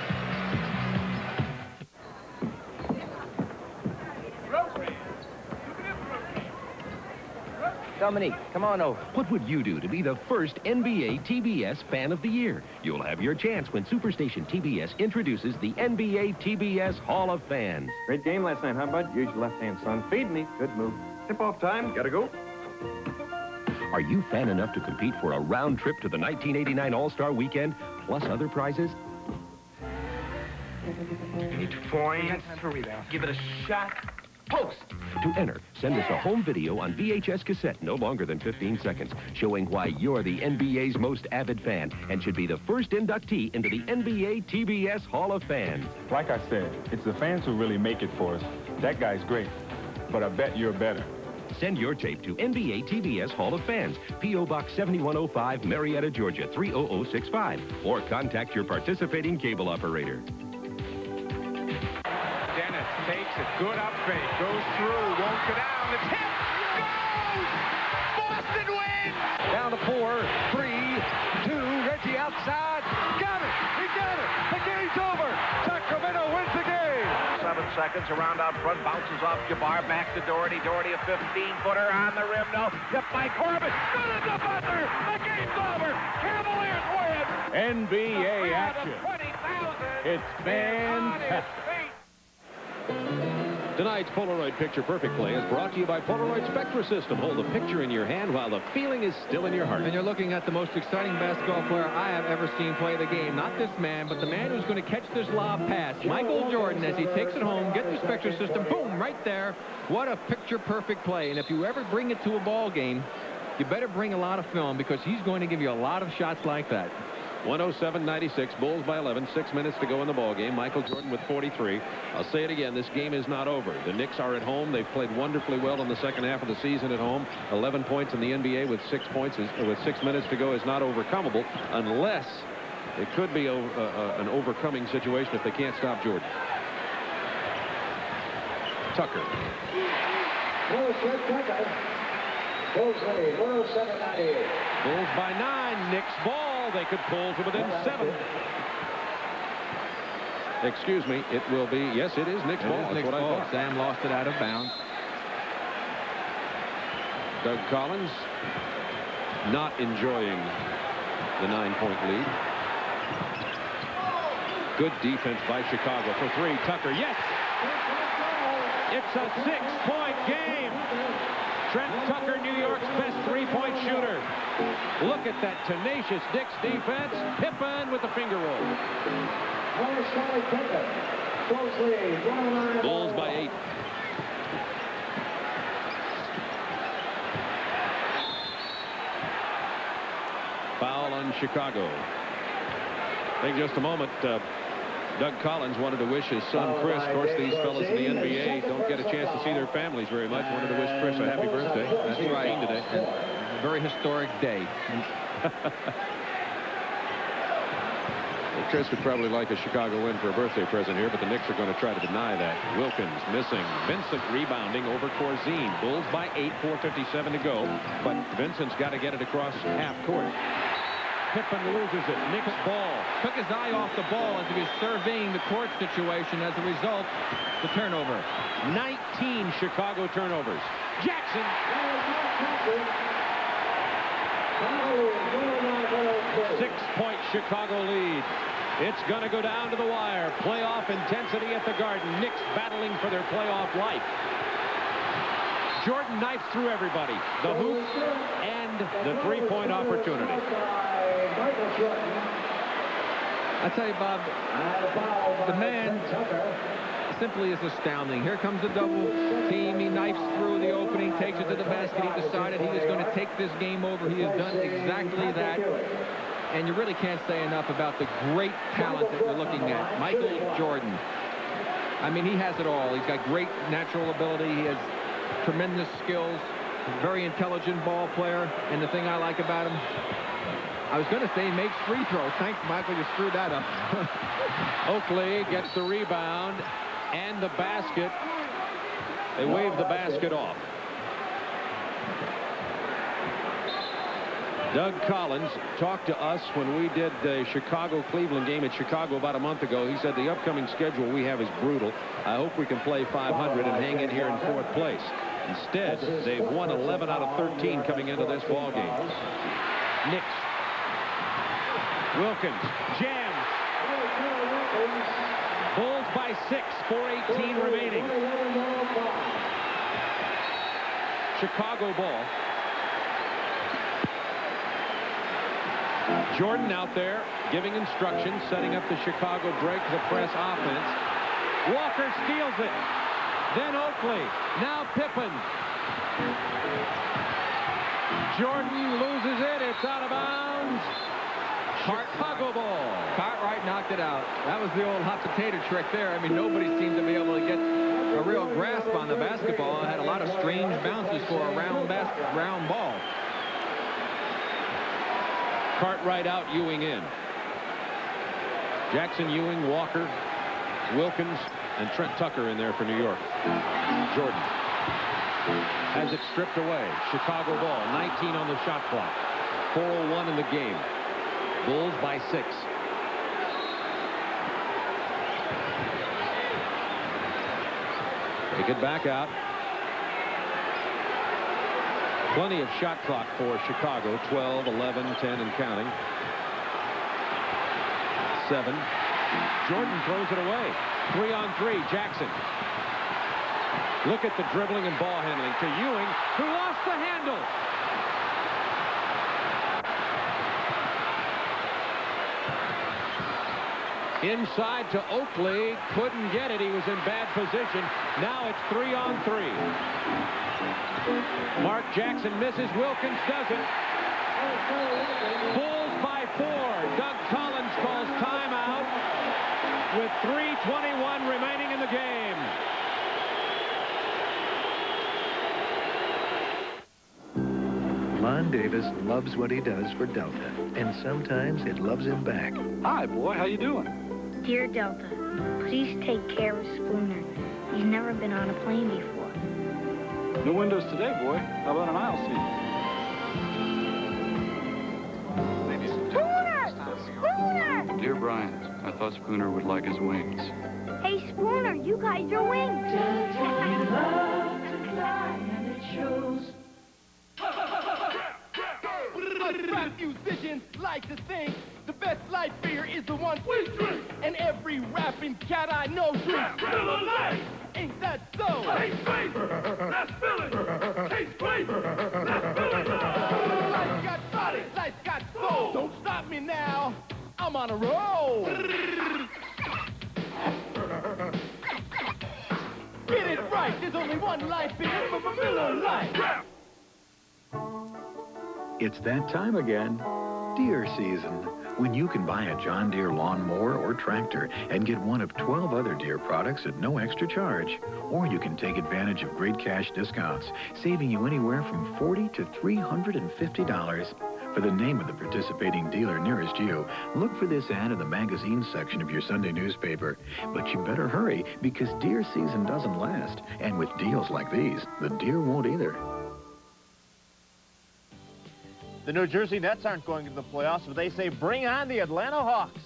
Dominique, come on over. What would you do to be the first NBA TBS Fan of the Year? You'll have your chance when Superstation TBS introduces the NBA TBS Hall of Fans. Great game last night, huh, bud? Use your left hand, son. Feed me. Good move. Tip-off time. Gotta go. Are you fan enough to compete for a round trip to the 1989 All-Star Weekend, plus other prizes? Need point. Give it a shot. Post. To enter, send us a home video on VHS cassette, no longer than 15 seconds, showing why you're the NBA's most avid fan and should be the first inductee into the NBA TBS Hall of Fans. Like I said, it's the fans who really make it for us. That guy's great, but I bet you're better. Send your tape to NBA TBS Hall of Fans, P.O. Box 7105, Marietta, Georgia, 30065, or contact your participating cable operator. Dennis takes it. Good up fake. Goes through. Won't go down. The tip. Goes! Boston wins! Down to 4, 3, 2. Reggie outside. Got it. He got it. The game's over. Sacramento wins the game. 7 seconds. Around out front. Bounces off Jabbar. Back to Doherty. Doherty a 15-footer on the rim. No. Tipped by Corbin. Good as the buzzer. The game's over. Cavaliers win. NBA action. It's fantastic. Tonight's Polaroid Picture Perfect Play is brought to you by Polaroid Spectra System. Hold the picture in your hand while the feeling is still in your heart. And you're looking at the most exciting basketball player I have ever seen play the game. Not this man, but the man who's going to catch this lob pass. Michael Jordan, as he takes it home, gets the Spectra System, boom, right there. What a picture-perfect play. And if you ever bring it to a ball game, you better bring a lot of film because he's going to give you a lot of shots like that. 107-96, Bulls by 11, 6 minutes to go in the ball game. Michael Jordan with 43. I'll say it again, this game is not over. The Knicks are at home. They've played wonderfully well in the second half of the season at home. 11 points in the NBA with 6 points with 6 minutes to go is not overcomable unless it could be an overcoming situation if they can't stop Jordan. Tucker. Bulls lead, 107-98. Bulls by 9. Knicks ball. They could pull to within 7. Excuse me. It will be. Yes, it is Knicks ball. That's what I thought. Sam lost it out of bounds. Doug Collins not enjoying the 9-point lead. Good defense by Chicago for 3. Tucker. Yes. It's a 6-point game. Trent Tucker, New York's best 3-point shooter. Look at that tenacious Knicks defense. Pippen with the finger roll. Bulls by 8. Chicago. I think just a moment, Doug Collins wanted to wish his son Chris. Of course, these fellas in the NBA don't get a chance to see their families very much. Wanted to wish Chris a happy birthday. That's right. Today. And a very historic day. Well, Chris would probably like a Chicago win for a birthday present here, but the Knicks are going to try to deny that. Wilkins missing. Vincent rebounding over Corzine. Bulls by 8, 4:57 to go. But Vincent's got to get it across half court. Pippen loses it. Knicks ball. Took his eye off the ball as he was surveying the court situation. As a result, the turnover. 19 Chicago turnovers. Jackson. 6-point Chicago lead. It's going to go down to the wire. Playoff intensity at the Garden. Knicks battling for their playoff life. Jordan knifes through everybody. The hoop and the three-point opportunity. I tell you, Bob, the man simply is astounding. Here comes the double team. He knifes through the opening, takes it to the basket. He decided he was going to take this game over. He has done exactly that. And you really can't say enough about the great talent that we're looking at. Michael Jordan. I mean, he has it all. He's got great natural ability. He has tremendous skills. Very intelligent ball player. And the thing I like about him, I was going to say he makes free throws. Thanks, Michael. You screwed that up. Oakley gets the rebound and the basket. They wave the basket off. Doug Collins talked to us when we did the Chicago-Cleveland game at Chicago about a month ago. He said the upcoming schedule we have is brutal. I hope we can play 500 and hang in here in 4th place. Instead, they've won 11 out of 13 coming into this ball game. Knicks. Wilkins jams. Bulls by 6, 4:18 remaining. Chicago ball. Jordan out there giving instructions, setting up the Chicago break, the press offense. Walker steals it. Then Oakley. Now Pippen. Jordan loses it. It's out of bounds. Chicago ball. Cartwright knocked it out. That was the old hot potato trick there. I mean, nobody seemed to be able to get a real grasp on the basketball. It had a lot of strange bounces for a round ball. Cartwright out, Ewing in. Jackson, Ewing, Walker, Wilkins, and Trent Tucker in there for New York. Jordan has it stripped away. Chicago ball, 19 on the shot clock. 4:01 in the game. Bulls by 6. Take it back out. Plenty of shot clock for Chicago. 12, 11, 10, and counting. 7. Jordan throws it away. 3-on-3. Jackson. Look at the dribbling and ball handling to Ewing, who lost the handle. Inside to Oakley. Couldn't get it. He was in bad position. Now it's 3-on-3. Mark Jackson misses. Wilkins doesn't. Bulls by 4. Doug Collins calls timeout with 3:21 remaining in the game. Lon Davis loves what he does for Delta, and sometimes it loves him back. Hi, boy. How you doing? Dear Delta, please take care of Spooner. He's never been on a plane before. No windows today, boy. How about an aisle seat? Spooner! Spooner! Dear Brian, I thought Spooner would like his wings. Hey, Spooner, you got your wings. Us rap musicians like to think the best light beer is the one we drink. And every rapping cat I know drinks Miller Lite. Ain't that so? Taste flavor, that's Miller. Taste flavor, that's Miller. Life's got body, life's got soul. Don't stop me now, I'm on a roll. Get it right, there's only one light beer for Miller Lite. It's that time again. deer season, when you can buy a John Deere lawnmower or tractor and get one of 12 other Deere products at no extra charge. Or you can take advantage of great cash discounts, saving you anywhere from $40 to $350. For the name of the participating dealer nearest you, look for this ad in the magazine section of your Sunday newspaper. But you better hurry, because deer season doesn't last. And with deals like these, the deer won't either. The New Jersey Nets aren't going to the playoffs, but they say bring on the Atlanta Hawks.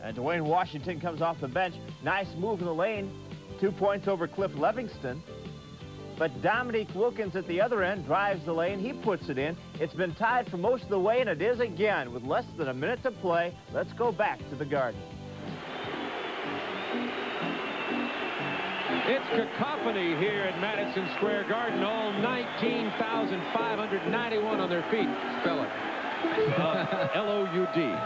And Dwayne Washington comes off the bench. Nice move in the lane. 2 points over Cliff Livingston. But Dominique Wilkins at the other end drives the lane. He puts it in. It's been tied for most of the way, and it is again with less than a minute to play. Let's go back to the Garden. It's cacophony here at Madison Square Garden. All 19,591 on their feet. Spell it. L-O-U-D. Okay.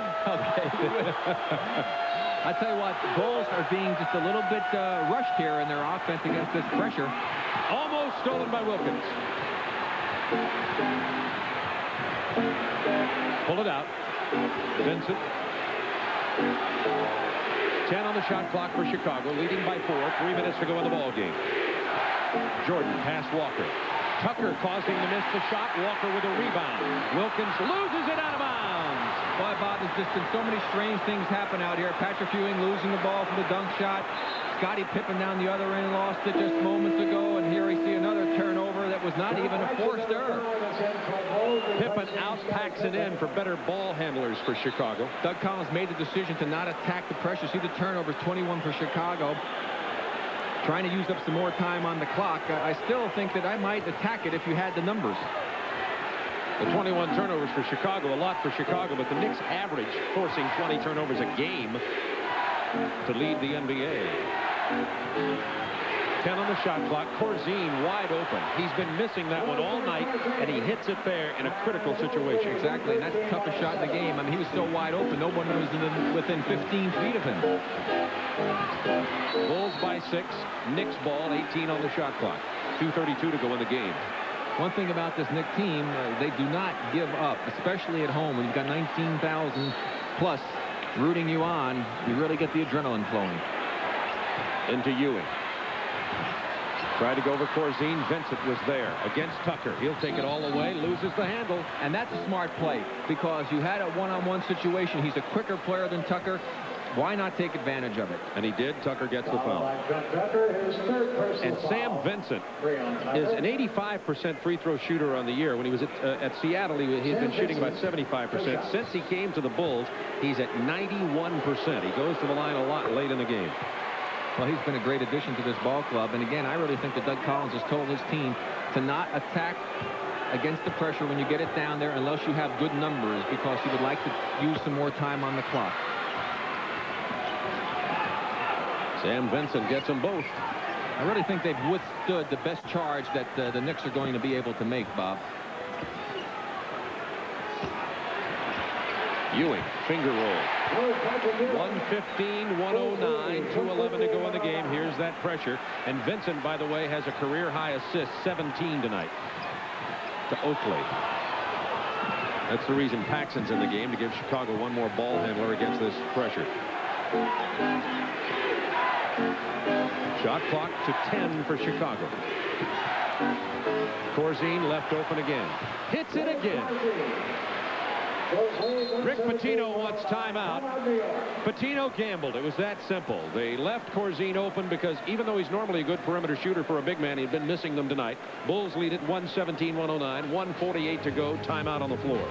I tell you what, the Bulls are being just a little bit rushed here in their offense against this pressure. Almost stolen by Wilkins. Pull it out. Vincent. 10 on the shot clock for Chicago, leading by 4. 3 minutes to go in the ball game. Jordan past Walker. Tucker causing to miss the shot. Walker with a rebound. Wilkins loses it out of bounds. Boy, Bob, there's just been so many strange things happen out here. Patrick Ewing losing the ball for the dunk shot. Scottie Pippen down the other end lost it just moments ago, and here we see another turnover that was not even a forced error. Pippen outpacks it in for better ball handlers for Chicago. Doug Collins made the decision to not attack the pressure. See the turnovers, 21 for Chicago. Trying to use up some more time on the clock. I still think that I might attack it if you had the numbers. The 21 turnovers for Chicago, a lot for Chicago, but the Knicks average forcing 20 turnovers a game to lead the NBA. 10 on the shot clock. Corzine wide open. He's been missing that one all night, and he hits it there in a critical situation. Exactly, and that's the toughest shot in the game. I mean, he was so wide open, no one was within 15 feet of him. Bulls by 6. Knicks ball, 18 on the shot clock. 2:32 to go in the game. One thing about this Knicks team, they do not give up, especially at home. When you've got 19,000 plus rooting you on, you really get the adrenaline flowing. Into Ewing. Tried to go over Corzine. Vincent was there against Tucker. He'll take it all the way, loses the handle. And that's a smart play, because you had a one-on-one situation. He's a quicker player than Tucker. Why not take advantage of it? And he did. Tucker gets the foul. And Sam Vincent is an 85% free throw shooter on the year. When he was at Seattle, he had been shooting about 75%. Since he came to the Bulls, he's at 91%. He goes to the line a lot late in the game. Well, he's been a great addition to this ball club. And again, I really think that Doug Collins has told his team to not attack against the pressure when you get it down there unless you have good numbers, because he would like to use some more time on the clock. Sam Vincent gets them both. I really think they've withstood the best charge that the Knicks are going to be able to make, Bob. Ewing, finger roll. 115, 109, 2:11 to go in the game. Here's that pressure. And Vincent, by the way, has a career-high assist, 17 tonight, to Oakley. That's the reason Paxson's in the game, to give Chicago one more ball handler against this pressure. Shot clock to 10 for Chicago. Corzine left open again. Hits it again. Rick Pitino wants timeout. Pitino gambled. It was that simple. They left Corzine open because even though he's normally a good perimeter shooter for a big man, he'd been missing them tonight. Bulls lead it 117-109. 1:48 to go. Timeout on the floor.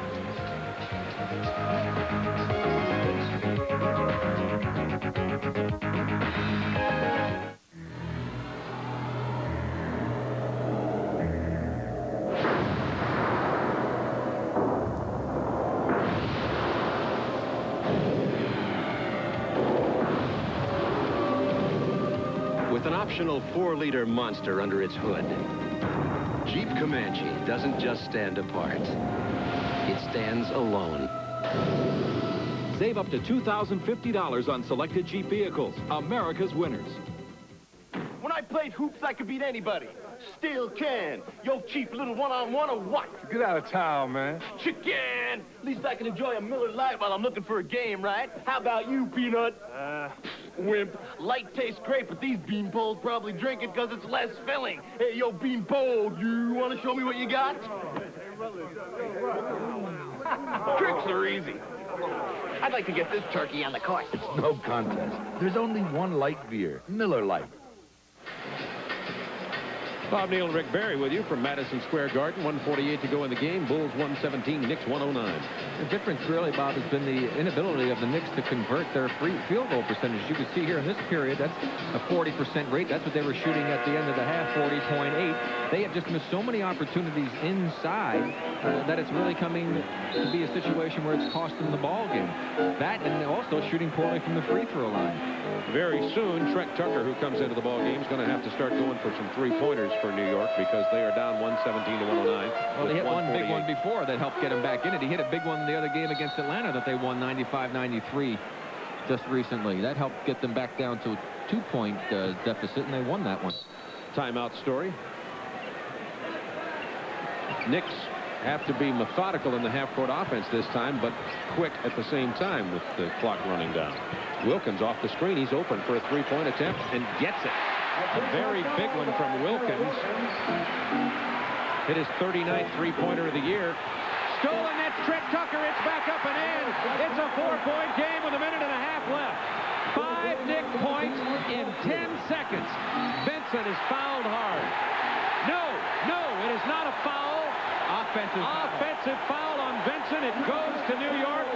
With an optional 4-liter monster under its hood, Jeep Comanche doesn't just stand apart. It stands alone. Save up to $2,050 on selected Jeep vehicles. America's winners. When I played hoops, I could beat anybody. Still can. Yo, cheap little one-on-one or what? Get out of town, man. Chicken! At least I can enjoy a Miller Lite while I'm looking for a game, right? How about you, Peanut? Wimp. Light tastes great, but these beanpoles probably drink it because it's less filling. Hey, yo, beanpole, you want to show me what you got? Tricks are easy. I'd like to get this turkey on the course. It's no contest. There's only one light beer, Miller Lite. Bob Neal and Rick Barry with you from Madison Square Garden. 1:48 to go in the game. Bulls 117, Knicks 109. The difference really, Bob, has been the inability of the Knicks to convert their free field goal percentage. You can see here in this period, that's a 40% rate. That's what they were shooting at the end of the half, 40.8. They have just missed so many opportunities inside that it's really coming to be a situation where it's cost them the ball game. That and also shooting poorly from the free throw line. Very soon, Trent Tucker, who comes into the ball game, is going to have to start going for some three-pointers for New York because they are down 117 to 109. Well, he hit one big one before that helped get him back in it. He hit a big one in the other game against Atlanta that they won 95-93 just recently. That helped get them back down to a 2-point deficit, and they won that one. Timeout story. Knicks have to be methodical in the half-court offense this time, but quick at the same time with the clock running down. Wilkins off the screen. He's open for a three-point attempt and gets it. A very big one from Wilkins. Hit his 39th three-pointer of the year. Stolen, that's Trent Tucker. It's back up and in. It's a 4-point game with a minute and a half left. 5 Knicks points in 10 seconds. Benson is fouled hard. No, it is not a foul. Offensive foul on Benson. It goes to New York.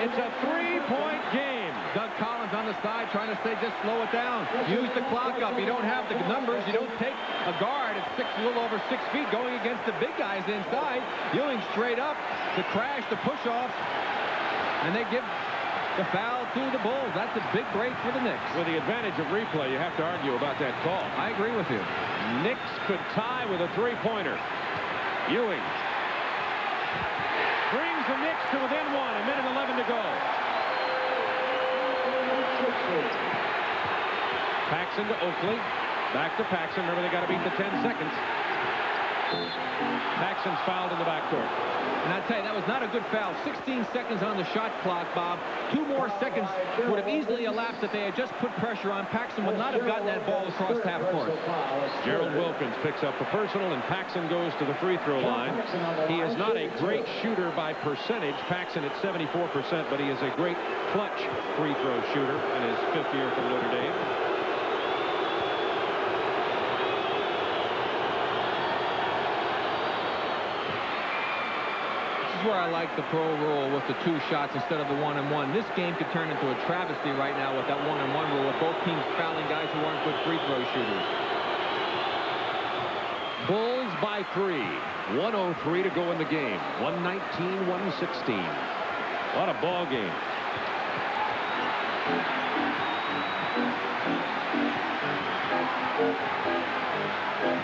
It's a 3-point game. Doug Collins on the side trying to say just slow it down. Use the clock up. You don't have the numbers. You don't take a guard at a little over 6 feet going against the big guys inside. Ewing straight up. The crash, the push-off. And they give the foul to the Bulls. That's a big break for the Knicks. With the advantage of replay, you have to argue about that call. I agree with you. Knicks could tie with a three-pointer. Ewing brings the Knicks to within 1. A minute 11 to go. Paxson to Oakley. Back to Paxson. Remember, they got to beat the 10 seconds. Paxson's fouled in the backcourt. And I tell you, that was not a good foul. 16 seconds on the shot clock, Bob. 2 more seconds would have easily elapsed if they had just put pressure on. Paxson would not have gotten that ball across half court. Gerald Wilkins picks up the personal, and Paxson goes to the free throw line. He is not a great shooter by percentage. Paxson at 74%, but he is a great clutch free throw shooter in his 5th year for Notre Dame. Where I like the pro rule with the 2 shots instead of the 1-and-1. This game could turn into a travesty right now with that 1-and-1 rule, with both teams fouling guys who aren't good free throw shooters. Bulls by 3. 1:03 to go in the game. 119-116. What a ball game.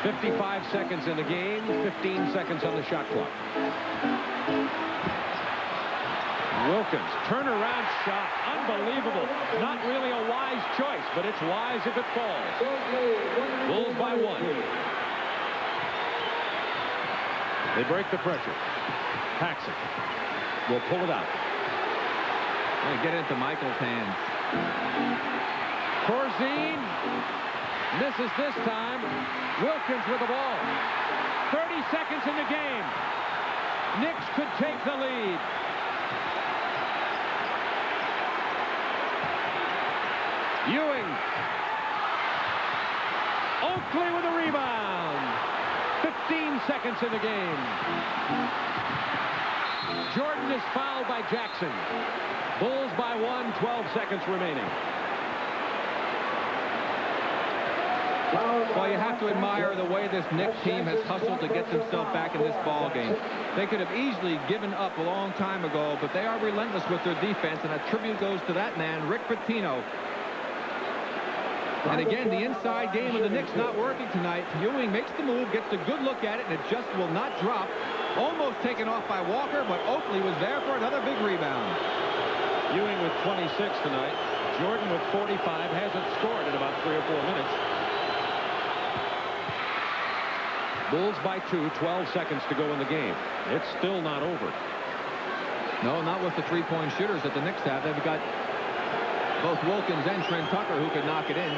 $55 seconds in the game, 15 seconds on the shot clock. Wilkins, turnaround shot, unbelievable. Not really a wise choice, but it's wise if it falls. Bulls by 1. They break the pressure. Paxson will pull it out. Get it into Michael's hands. Corzine misses this time. Wilkins with the ball. 30 seconds in the game. Knicks could take the lead. Ewing. Oakley with a rebound. 15 seconds in the game. Jordan is fouled by Jackson. Bulls by 1, 12 seconds remaining. Well, you have to admire the way this Knicks team has hustled to get themselves back in this ball game. They could have easily given up a long time ago, but they are relentless with their defense, and a tribute goes to that man, Rick Pitino. And again, the inside game of the Knicks not working tonight. Ewing makes the move, gets a good look at it, and it just will not drop. Almost taken off by Walker, but Oakley was there for another big rebound. Ewing with 26 tonight. Jordan with 45, hasn't scored in about 3 or 4 minutes. Bulls by 2, 12 seconds to go in the game. It's still not over. No, not with the three-point shooters that the Knicks have. They've got both Wilkins and Trent Tucker who could knock it in.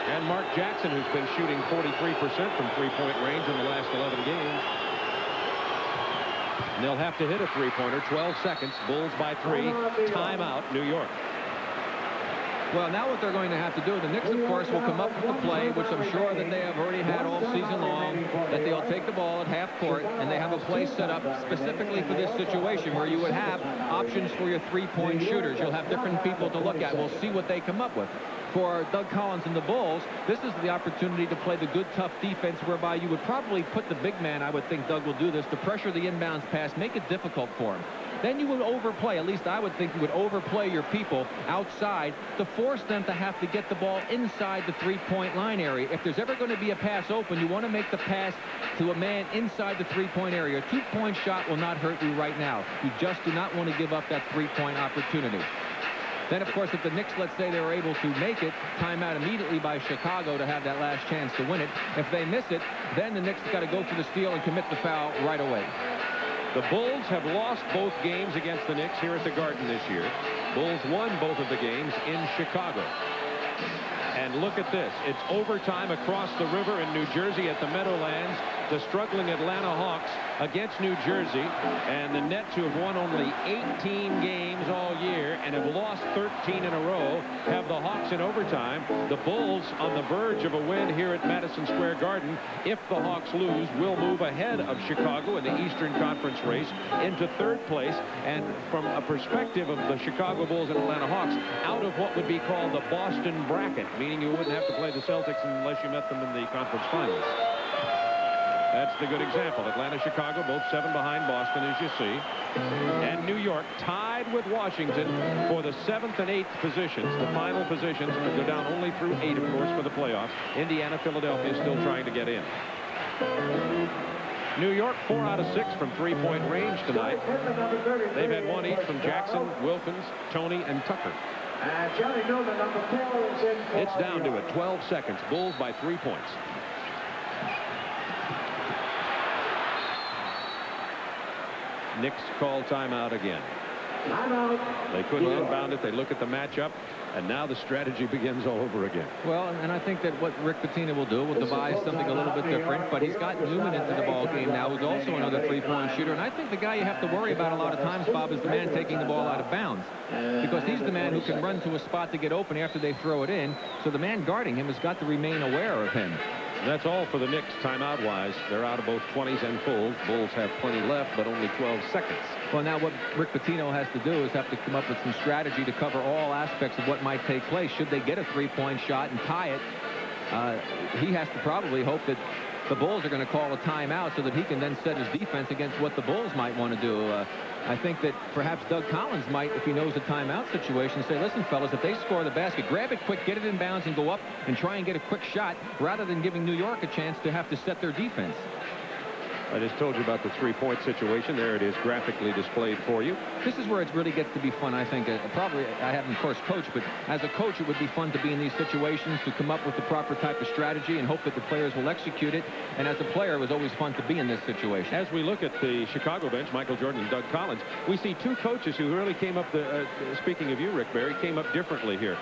And Mark Jackson, who's been shooting 43% from three-point range in the last 11 games. And they'll have to hit a three-pointer. 12 seconds. Bulls by 3. Timeout, New York. Well, now what they're going to have to do, the Knicks, of course, will come up with the play, which I'm sure that they have already had all season long, that they'll take the ball at half court, and they have a play set up specifically for this situation where you would have options for your three-point shooters. You'll have different people to look at. We'll see what they come up with. For Doug Collins and the Bulls, this is the opportunity to play the good, tough defense whereby you would probably put the big man, I would think Doug will do this, to pressure the inbounds pass, make it difficult for him. Then you would overplay, at least I would think you would overplay your people outside to force them to have to get the ball inside the three-point line area. If there's ever going to be a pass open, you want to make the pass to a man inside the three-point area. A two-point shot will not hurt you right now. You just do not want to give up that three-point opportunity. Then, of course, if the Knicks, let's say they were able to make it, timeout immediately by Chicago to have that last chance to win it. If they miss it, then the Knicks got to go for the steal and commit the foul right away. The Bulls have lost both games against the Knicks here at the Garden this year. Bulls won both of the games in Chicago. And look at this. It's overtime across the river in New Jersey at the Meadowlands. The struggling Atlanta Hawks against New Jersey. And the Nets, who have won only 18 games all year and have lost 13 in a row, have the Hawks in overtime. The Bulls on the verge of a win here at Madison Square Garden. If the Hawks lose, will move ahead of Chicago in the Eastern Conference race into third place. And from a perspective of the Chicago Bulls and Atlanta Hawks, out of what would be called the Boston bracket, meaning you wouldn't have to play the Celtics unless you met them in the conference finals. That's the good example. Atlanta, Chicago, both 7 behind Boston, as you see. And New York tied with Washington for the 7th and 8th positions. The final positions go down only through 8, of course, for the playoffs. Indiana, Philadelphia still trying to get in. New York 4 out of 6 from three-point range tonight. They've had 1 each from Jackson, Wilkins, Tony, and Tucker. It's down to it. 12 seconds. Bulls by 3 points. Knicks call timeout again. They couldn't inbound it. They look at the matchup, and now the strategy begins all over again. Well, and I think that what Rick Pitino will do will devise something a little bit different, but he's got Newman into the ball game now, who's also another three-point shooter. And I think the guy you have to worry about a lot of times, Bob, is the man taking the ball out of bounds, because he's the man who can run to a spot to get open after they throw it in. So the man guarding him has got to remain aware of him. That's all for the Knicks timeout-wise. They're out of both 20s and fulls. Bulls have plenty left, but only 12 seconds. Well, now what Rick Pitino has to do is have to come up with some strategy to cover all aspects of what might take place. Should they get a three-point shot and tie it, he has to probably hope that the Bulls are going to call a timeout so that he can then set his defense against what the Bulls might want to do. I think that perhaps Doug Collins might, if he knows the timeout situation, say, listen, fellas, if they score the basket, grab it quick, get it in bounds, and go up and try and get a quick shot rather than giving New York a chance to have to set their defense. I just told you about the three-point situation. There it is, graphically displayed for you. This is where it really gets to be fun, I think. Probably, I haven't, of course, coached, but as a coach, it would be fun to be in these situations, to come up with the proper type of strategy and hope that the players will execute it. And as a player, it was always fun to be in this situation. As we look at the Chicago bench, Michael Jordan and Doug Collins, we see two coaches who really came up, speaking of you, Rick Barry, came up differently here.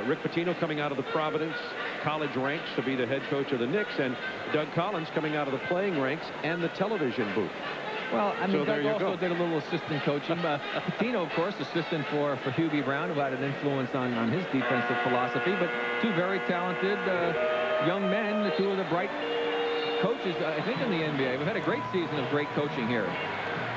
Rick Pitino coming out of the Providence college ranks to be the head coach of the Knicks, and Doug Collins coming out of the playing ranks and the television booth. Well, I mean, Doug also did a little assistant coaching. Pitino, of course, assistant for Hubie Brown, who had an influence on his defensive philosophy. But two very talented young men, two of the bright coaches, I think, in the NBA. We've had a great season of great coaching here.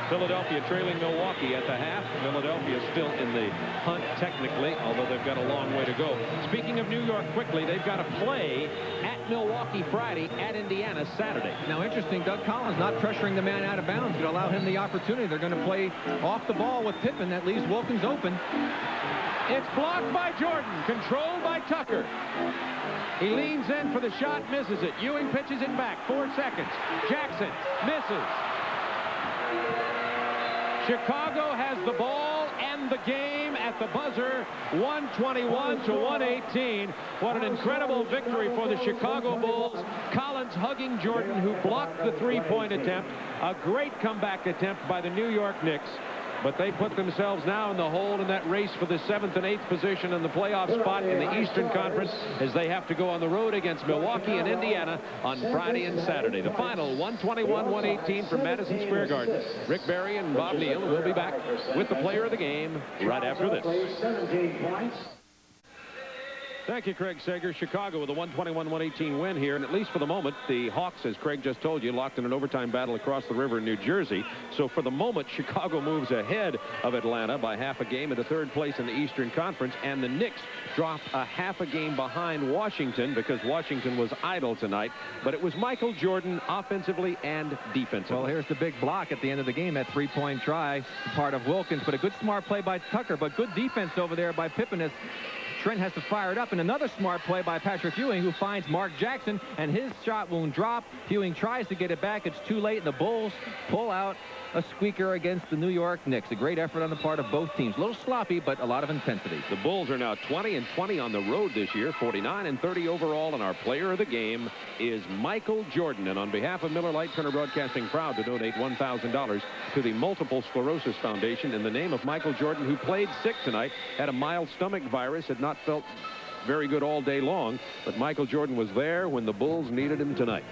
Philadelphia trailing Milwaukee at the half. Philadelphia still in the hunt technically, although they've got a long way to go. Speaking of New York, quickly, they've got to play at Milwaukee Friday, at Indiana Saturday. Now, interesting, Doug Collins not pressuring the man out of bounds to allow him the opportunity. They're going to play off the ball with Pippen. That leaves Wilkins open. It's blocked by Jordan, controlled by Tucker. He leans in for the shot, misses it. Ewing pitches it back, 4 seconds. Jackson misses. Chicago has the ball and the game at the buzzer, 121 to 118. What an incredible victory for the Chicago Bulls. Collins Reds hugging Jordan, who blocked the three-point attempt. A great comeback attempt by the New York Knicks. But they put themselves now in the hole in that race for the 7th and 8th position in the playoff spot in the Eastern Conference as they have to go on the road against Milwaukee and Indiana on Friday and Saturday. The final 121-118 from Madison Square Garden. Rick Barry and Bob Neal will be back with the player of the game right after this. 17 points. Thank you, Craig Sager. Chicago with a 121-118 win here, and at least for the moment, the Hawks, as Craig just told you, locked in an overtime battle across the river in New Jersey. So for the moment, Chicago moves ahead of Atlanta by half a game into third place in the Eastern Conference, and the Knicks drop a half a game behind Washington because Washington was idle tonight. But it was Michael Jordan offensively and defensively. Well, here's the big block at the end of the game, that three-point try, part of Wilkins, but a good smart play by Tucker, but good defense over there by Pippen as Trent has to fire it up, and another smart play by Patrick Ewing, who finds Mark Jackson, and his shot won't drop. Ewing tries to get it back. It's too late, and the Bulls pull out a squeaker against the New York Knicks. A great effort on the part of both teams. A little sloppy, but a lot of intensity. The Bulls are now 20-20 on the road this year, 49-30 overall, and our player of the game is Michael Jordan. And on behalf of Miller Lite, Turner Broadcasting, proud to donate $1,000 to the Multiple Sclerosis Foundation in the name of Michael Jordan, who played sick tonight, had a mild stomach virus, had not felt very good all day long, but Michael Jordan was there when the Bulls needed him tonight.